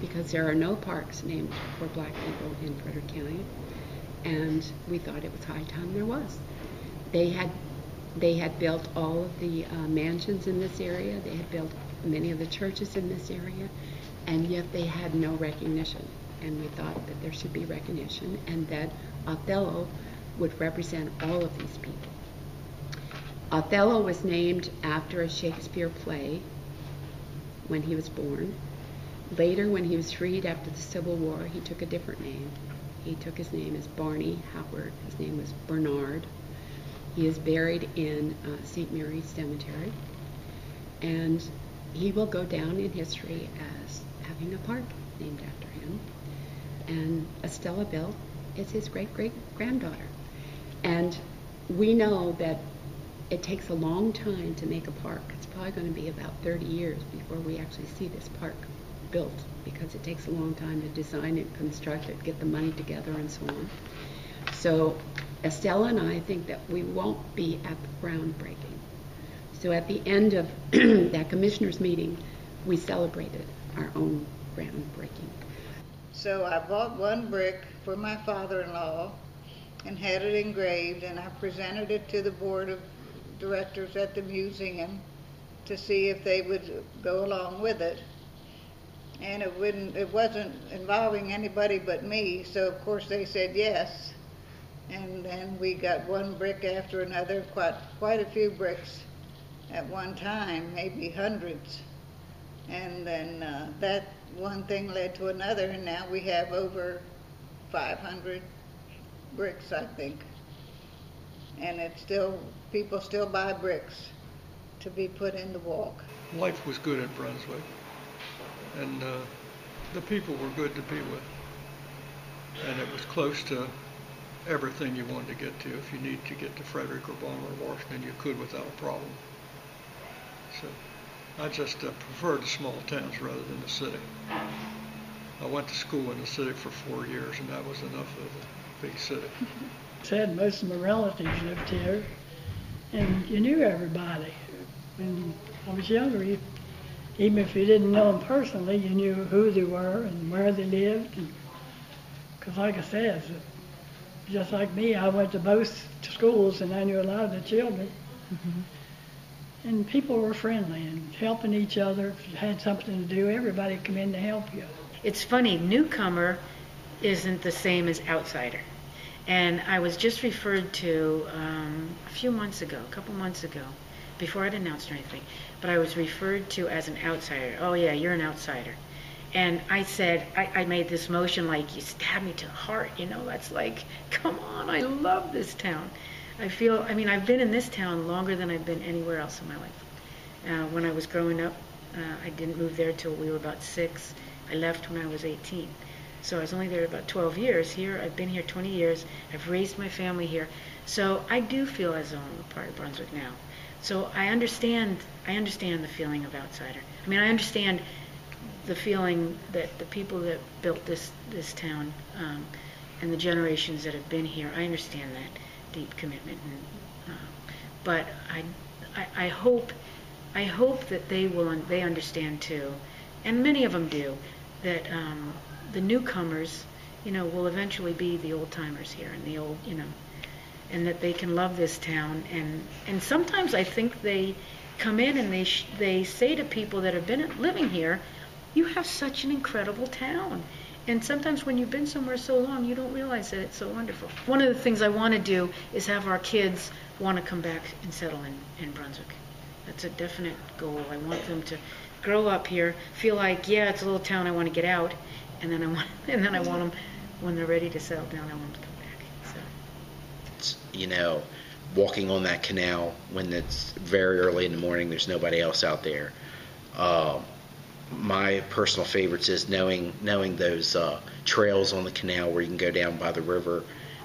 because there are no parks named for black people in Frederick County. And we thought it was high time there was. They had built all of the mansions in this area. They had built many of the churches in this area, and yet they had no recognition. And we thought that there should be recognition and that Othello would represent all of these people. Othello was named after a Shakespeare play when he was born. Later, when he was freed after the Civil War, he took a different name. He took his name as Barney Howard. His name was Bernard. He is buried in St. Mary's Cemetery, and he will go down in history as having a park named after him. And Estelle Belt is his great-great-granddaughter. And we know that it takes a long time to make a park. It's probably going to be about 30 years before we actually see this park built, because it takes a long time to design it, construct it, get the money together, and so on. So Estelle and I think that we won't be at the groundbreaking. So at the end of that commissioners meeting, we celebrated our own groundbreaking. So I bought one brick for my father-in-law and had it engraved, and I presented it to the board of directors at the museum to see if they would go along with it. And it wasn't involving anybody but me, so of course they said yes. And then we got one brick after another, quite a few bricks at one time, maybe hundreds. And then that one thing led to another, and now we have over 500 bricks, I think. And it's still, people still buy bricks to be put in the walk. Life was good in Brunswick, and the people were good to be with. And it was close to everything you wanted to get to. If you need to get to Frederick or Baltimore or Washington, you could without a problem. So I just prefer the small towns rather than the city. I went to school in the city for 4 years, and that was enough of a big city. Said most of my relatives lived here, and you knew everybody. When I was younger, even if you didn't know them personally, you knew who they were and where they lived. Because like I said, just like me, I went to both schools, and I knew a lot of the children. Mm-hmm. And people were friendly and helping each other. If you had something to do, everybody come in to help you. It's funny, newcomer isn't the same as outsider. And I was just referred to a couple months ago, before I'd announced or anything, but I was referred to as an outsider. Oh yeah, you're an outsider. And I said, I made this motion like, you stabbed me to the heart, that's like, come on, I love this town. I've been in this town longer than I've been anywhere else in my life. When I was growing up, I didn't move there till we were about 6. I left when I was 18. So I was only there about 12 years. Here, I've been here 20 years. I've raised my family here. So I do feel as though I'm a part of Brunswick now. So I understand the feeling of outsider. I understand the feeling that the people that built this town and the generations that have been here, I understand that deep commitment. But I hope that they understand too, and many of them do, that the newcomers, will eventually be the old timers here, and the old, and that they can love this town. And sometimes I think they come in and they say to people that have been living here, you have such an incredible town. And sometimes when you've been somewhere so long, you don't realize that it's so wonderful. One of the things I want to do is have our kids want to come back and settle in Brunswick. That's a definite goal. I want them to grow up here, feel like, yeah, it's a little town, I want to get out, and then I want them, when they're ready to settle down, I want them to come back. So. It's, walking on that canal when it's very early in the morning, there's nobody else out there. My personal favorites is knowing those trails on the canal where you can go down by the river,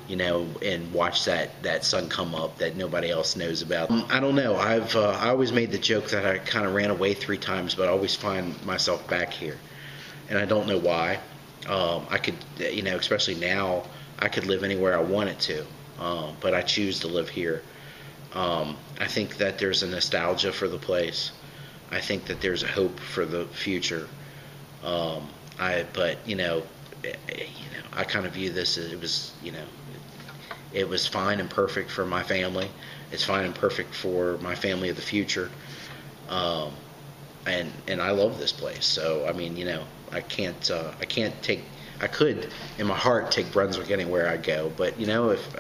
and watch that sun come up that nobody else knows about. I don't know. I always made the joke that I kind of ran away 3 times, but I always find myself back here, and I don't know why. I could, especially now, I could live anywhere I wanted to, but I choose to live here. I think that there's a nostalgia for the place. I think that there's a hope for the future. I kind of view this as it was fine and perfect for my family. It's fine and perfect for my family of the future. And I love this place. So I could in my heart take Brunswick anywhere I go, but if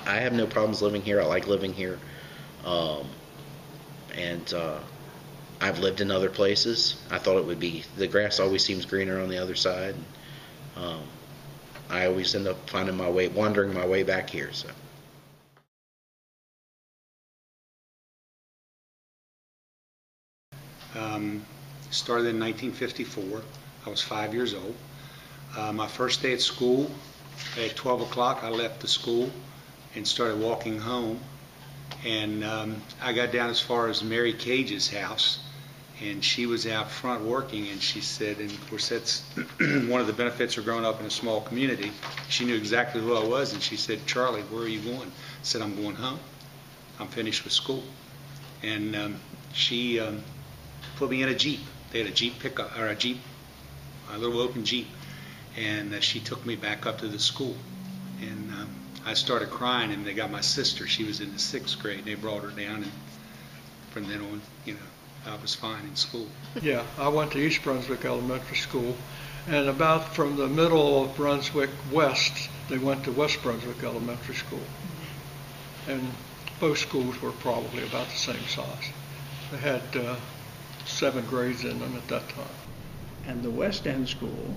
I have no problems living here. I like living here. I've lived in other places. I thought it would be, the grass always seems greener on the other side. I always end up finding my way, wandering my way back here. So. Started in 1954. I was 5 years old. My first day at school, at 12 o'clock, I left the school and started walking home. And I got down as far as Mary Cage's house, and she was out front working, and she said, and of course that's one of the benefits of growing up in a small community, she knew exactly who I was, and she said, "Charlie, where are you going?" I said, "I'm going home. I'm finished with school." And she put me in a Jeep. They had a Jeep pickup, or a little open Jeep, and she took me back up to the school. And I started crying, and they got my sister. She was in the 6th grade, and they brought her down, and from then on, I was fine in school. Yeah, I went to East Brunswick Elementary School, and about from the middle of Brunswick west, they went to West Brunswick Elementary School. And both schools were probably about the same size. They had 7 grades in them at that time. And the West End School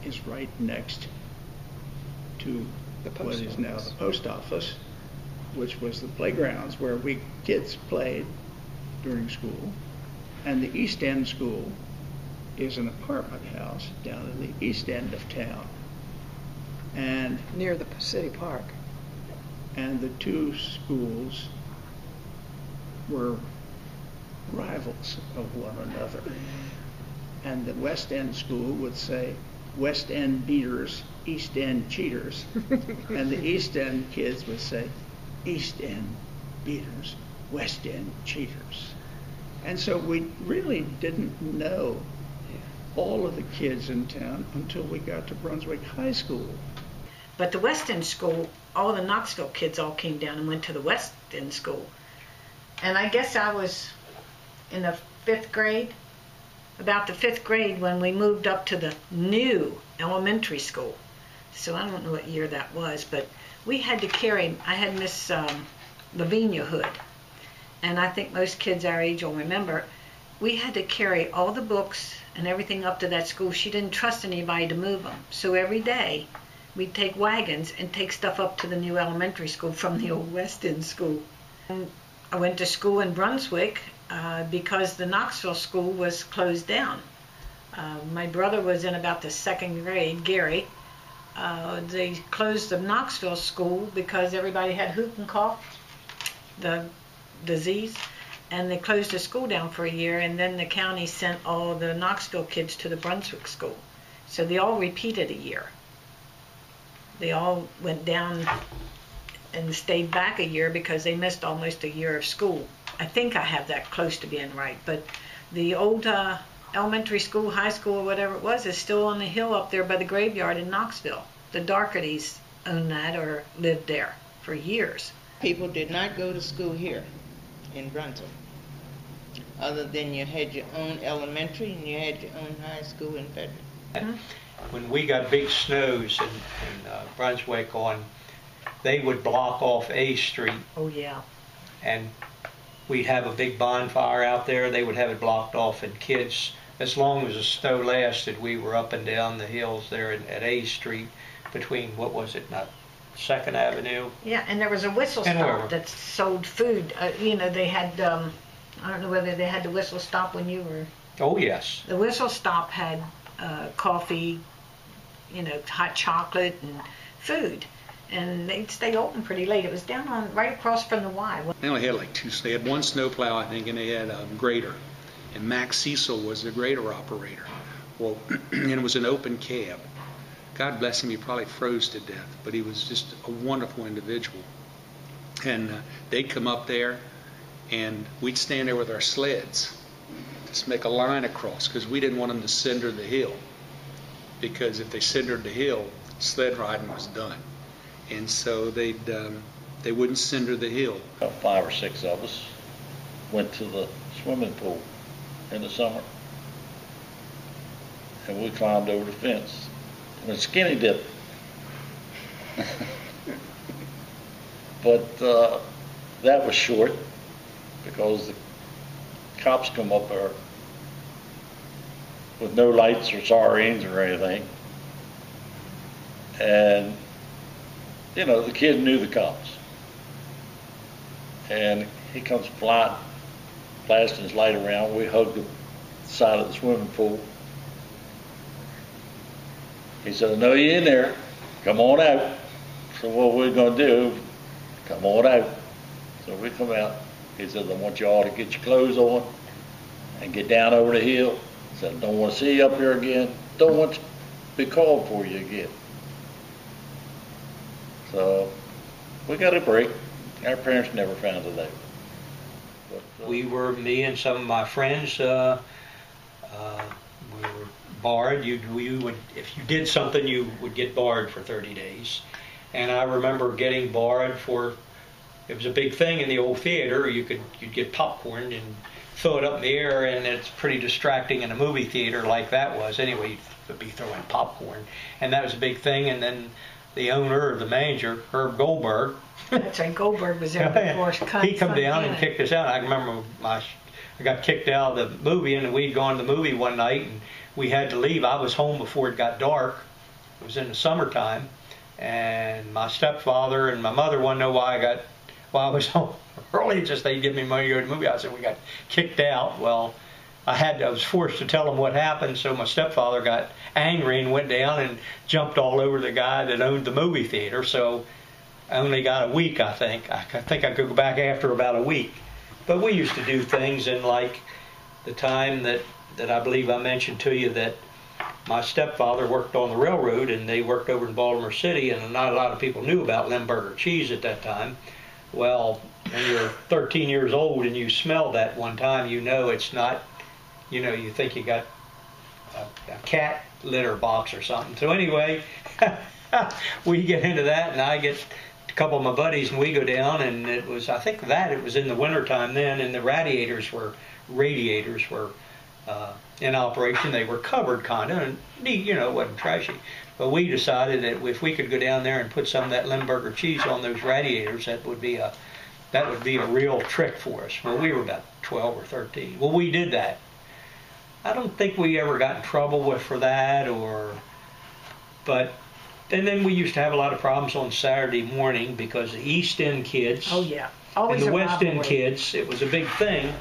is right next to what is now the post office, which was the playgrounds where we kids played during school. And the East End School is an apartment house down in the east end of town. And near the city park. And the two schools were rivals of one another. And the West End School would say, "West End beaters, East End cheaters." And the East End kids would say, "East End beaters, West End cheaters." And so we really didn't know all of the kids in town until we got to Brunswick High School. But the West End School, all the Knoxville kids all came down and went to the West End School. And I guess I was in the 5th grade, about the 5th grade, when we moved up to the new elementary school. So I don't know what year that was, but we had to carry, I had Miss Lavinia Hood, and I think most kids our age will remember, we had to carry all the books and everything up to that school. She didn't trust anybody to move them. So every day we'd take wagons and take stuff up to the new elementary school from the old West End School. And I went to school in Brunswick because the Knoxville school was closed down. My brother was in about the 2nd grade, Gary. They closed the Knoxville school because everybody had whooping cough, the disease, and they closed the school down for a year, and then the county sent all the Knoxville kids to the Brunswick school. So they all repeated a year. They all went down and stayed back a year because they missed almost a year of school. I think I have that close to being right, but the old elementary school, high school, or whatever it was, is still on the hill up there by the graveyard in Knoxville. The Darketys owned that or lived there for years. People did not go to school here in Brunswick, other than you had your own elementary and you had your own high school in Frederick. When we got big snows in Brunswick they would block off A Street. Oh yeah. And we'd have a big bonfire out there. They would have it blocked off, and kids, as long as the snow lasted, we were up and down the hills there at A Street between, what was it, not 2nd Avenue? Yeah, and there was a whistle stop that sold food. They had, I don't know whether they had the whistle stop when you were... Oh, yes. The whistle stop had coffee, hot chocolate and food. And they'd stay open pretty late. It was down on right across from the Y. They only had like 2. They had 1 snowplow, I think, and they had a grader. And Max Cecil was the grader operator. Well, and it was an open cab. God bless him, he probably froze to death, but he was just a wonderful individual. And they'd come up there, and we'd stand there with our sleds, just make a line across, because we didn't want them to cinder the hill. Because if they cindered the hill, sled riding was done. And so they wouldn't cinder the hill. About 5 or 6 of us went to the swimming pool in the summer, and we climbed over the fence and skinny dipped. But that was short because cops come up there with no lights or sirens or anything. And, you know, the kid knew the cops. And he comes flying, blasting his light around. We hugged the side of the swimming pool. He said, I know you're in there. Come on out. So what we're going to do, come on out. So we come out. He said, I want you all to get your clothes on and get down over the hill. He said, I don't want to see you up here again. Don't want to be called for you again. So we got a break. Our parents never found it out. But, me and some of my friends, we were barred. You would, if you did something, you would get barred for 30 days. And I remember getting barred for, it was a big thing in the old theater. You'd get popcorn and throw it up in the air, and it's pretty distracting in a movie theater like that was. Anyway, you'd be throwing popcorn, and that was a big thing. And then the owner, or the manager, Herb Goldberg. That's right, Goldberg was there before. He come down and kicked us out. I remember I got kicked out of the movie, and we'd gone to the movie one night, and we had to leave. I was home before it got dark. It was in the summertime, and my stepfather and my mother wanted to know why I was home early. Just they give me money to go to the movie. I said we got kicked out. Well, I was forced to tell them what happened, so my stepfather got angry and went down and jumped all over the guy that owned the movie theater. So I only got a week, I think. I think I could go back after about a week. But we used to do things in like the time that I believe I mentioned to you that my stepfather worked on the railroad, and they worked over in Baltimore City, and not a lot of people knew about Limburger cheese at that time. Well, when you're 13 years old and you smell that one time, you know it's not, you know, you think you got a cat litter box or something. So anyway, we get into that, and I get a couple of my buddies, and we go down, and it was, I think it was in the wintertime then, and the radiators were in operation. They were covered kind of, and you know, it wasn't trashy. But we decided that if we could go down there and put some of that Limburger cheese on those radiators, that would be a real trick for us. Well, we were about 12 or 13. Well, we did that. I don't think we ever got in trouble for that, and then we used to have a lot of problems on Saturday morning because the East End kids and the West End kids, it was a big thing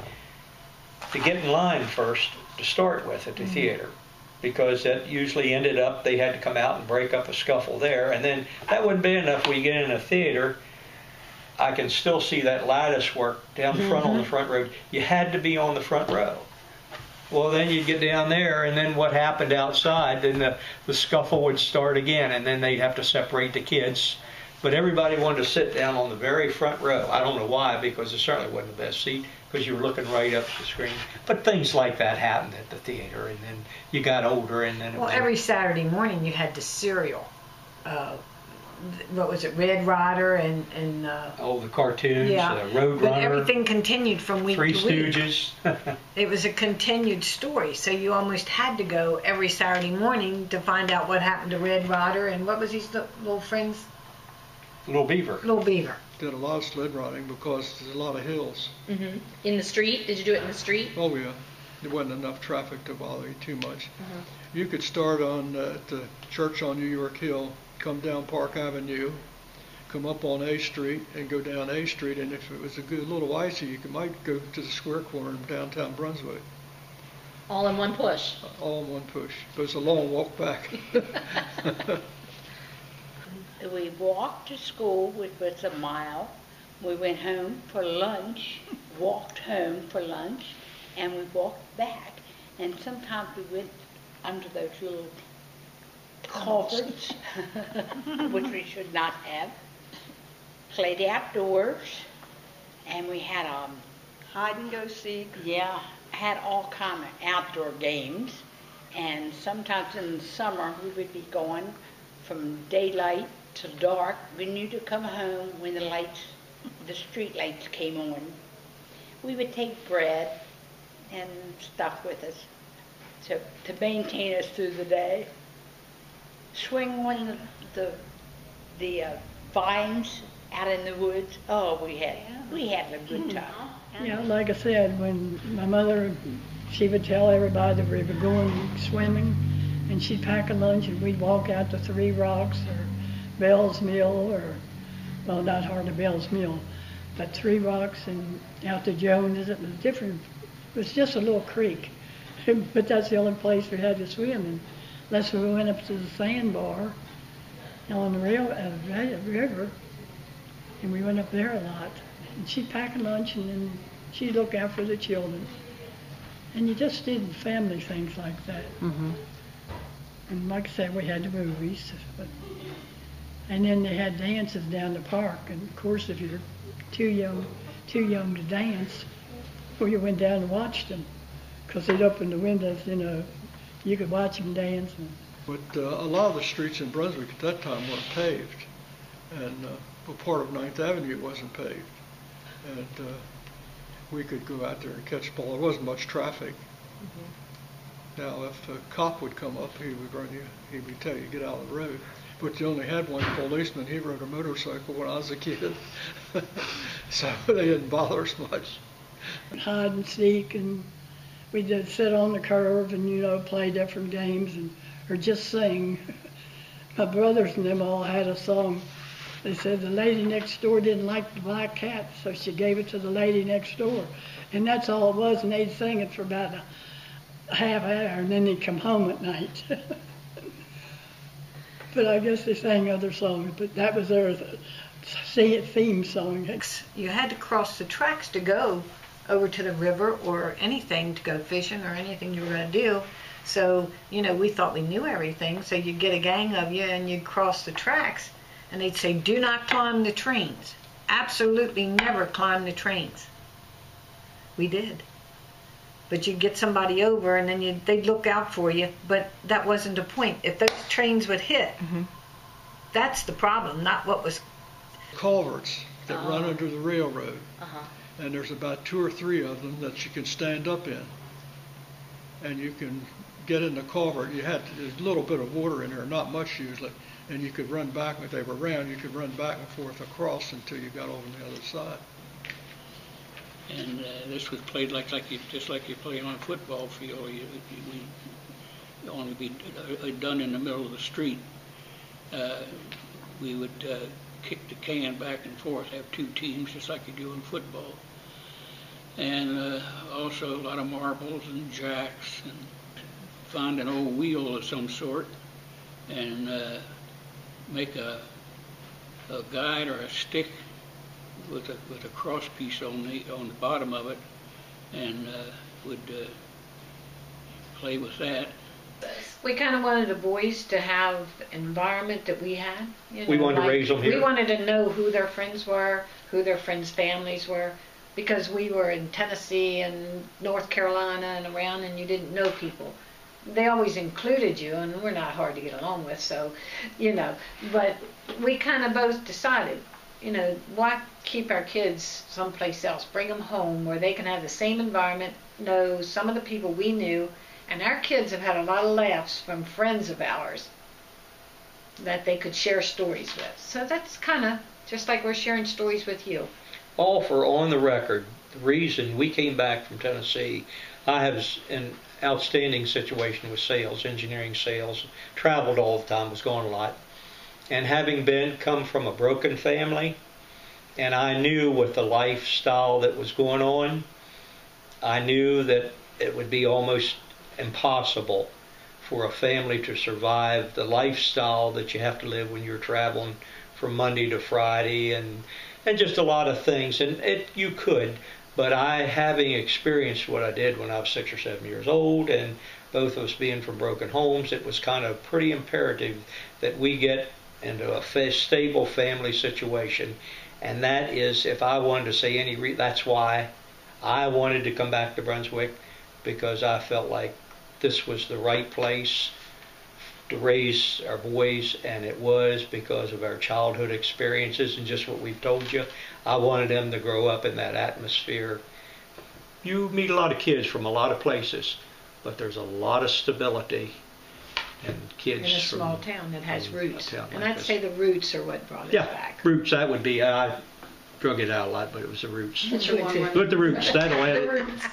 to get in line first to start with at the theater, because that usually ended up they had to come out and break up a scuffle there, and then that wouldn't be enough. We get in a theater, I can still see that lattice work down the front on the front row. You had to be on the front row. Well, then you'd get down there, and then what happened outside, then the scuffle would start again, and then they'd have to separate the kids. But everybody wanted to sit down on the very front row. I don't know why, because it certainly wasn't the best seat, because you were looking right up the screen. But things like that happened at the theater, and then you got older, and then every Saturday morning you had the serial. What was it, Red Ryder and the cartoons, Road but Runner. Everything continued from week Three to week. Stooges. It was a continued story, so you almost had to go every Saturday morning to find out what happened to Red Ryder and what was his little friend's? Little Beaver. Little Beaver. Did a lot of sled riding because there's a lot of hills. Mm-hmm. In the street? Did you do it in the street? Oh yeah, there wasn't enough traffic to bother you too much. You could start on the church on New York Hill, come down Park Avenue, come up on A Street, and go down A Street. And if it was a little icy, you might go to the square corner in downtown Brunswick. All in one push. All in one push. But it's a long walk back. We walked to school, which was a mile. We went home for lunch, walked home for lunch, and we walked back. And sometimes we went under those little culverts, which we should not have. Played outdoors, and we had hide and go seek. Yeah, had all kind of outdoor games. And sometimes in the summer we would be going from daylight to dark. We knew to come home when the street lights came on. We would take bread and stuff with us to maintain us through the day. Swing on the vines out in the woods. Oh, we had a good time. Yeah, like I said, when my mother, she would tell everybody that we were going swimming, and she'd pack a lunch, and we'd walk out to Three Rocks or Bell's Mill, or, well, not hardly Bell's Mill, but Three Rocks, and out to Jones. It was different. It was just a little creek, but that's the only place we had to swim in, unless we went up to the sandbar on the river, and we went up there a lot. And she'd pack a lunch, and then she'd look out for the children. And you just did family things like that. Mm-hmm. And like I said, we had the movies. And then they had dances down the park. And of course, if you're too young to dance, well, you went down and watched them. Because they'd open the windows, you know, you could watch them dance. But a lot of the streets in Brunswick at that time weren't paved. And part of 9th Avenue wasn't paved. And we could go out there and catch ball. There wasn't much traffic. Mm-hmm. Now, if a cop would come up, he would run you. He would tell you to get out of the road. But you only had one policeman. He rode a motorcycle when I was a kid, so they didn't bother us much. Hide and seek, and we'd just sit on the curb and, you know, play different games, and or just sing. My brothers and them all had a song. They said the lady next door didn't like the black cat, so she gave it to the lady next door. And that's all it was, and they'd sing it for about a half hour, and then they'd come home at night. But I guess they sang other songs, but that was their theme song. You had to cross the tracks to go over to the river or anything, to go fishing or anything you were going to do. So, you know, we thought we knew everything, so you'd get a gang of you and you'd cross the tracks. And they'd say, do not climb the trains. Absolutely never climb the trains. We did. But you'd get somebody over, and then they'd look out for you. But that wasn't the point. If those trains would hit, that's the problem, not what was... Culverts that run under the railroad. And there's about 2 or 3 of them that you can stand up in. And you can get in the culvert. There's a little bit of water in there, not much usually. And you could run back, if they were round, you could run back and forth across until you got over on the other side. And this was played just like you play on a football field. We only be done in the middle of the street. We would kick the can back and forth, have 2 teams, just like you do in football. And also a lot of marbles and jacks, and find an old wheel of some sort, and make a guide or a stick with a cross piece on the bottom of it, and would play with that. We kind of wanted the boys to have an environment that we had. You know, we wanted to raise them here. We wanted to know who their friends were, who their friends' families were, because we were in Tennessee and North Carolina and around, and you didn't know people. They always included you, and we're not hard to get along with, so, you know. But we kind of both decided, you know, why keep our kids someplace else? Bring them home where they can have the same environment, know some of the people we knew, and our kids have had a lot of laughs from friends of ours that they could share stories with. So that's kind of just like we're sharing stories with you. All for on the record, the reason we came back from Tennessee, I have an outstanding situation with sales, engineering sales, traveled all the time, was gone a lot. And having come from a broken family, and I knew with the lifestyle that was going on, I knew that it would be almost impossible for a family to survive the lifestyle that you have to live when you're traveling from Monday to Friday, and just a lot of things. And you could, but having experienced what I did when I was 6 or 7 years old, and both of us being from broken homes, it was kind of pretty imperative that we get into a stable family situation. And that is, if I wanted to say that's why I wanted to come back to Brunswick, because I felt like this was the right place to raise our boys, and it was because of our childhood experiences and just what we've told you. I wanted them to grow up in that atmosphere. You meet a lot of kids from a lot of places, but there's a lot of stability and kids In a from small town that has from a roots. town And like I'd this. say the roots are what brought it Yeah, back. roots, that would be, I drug it out a lot, but it was the roots. That's what it is. But the roots, that'll add The it. roots.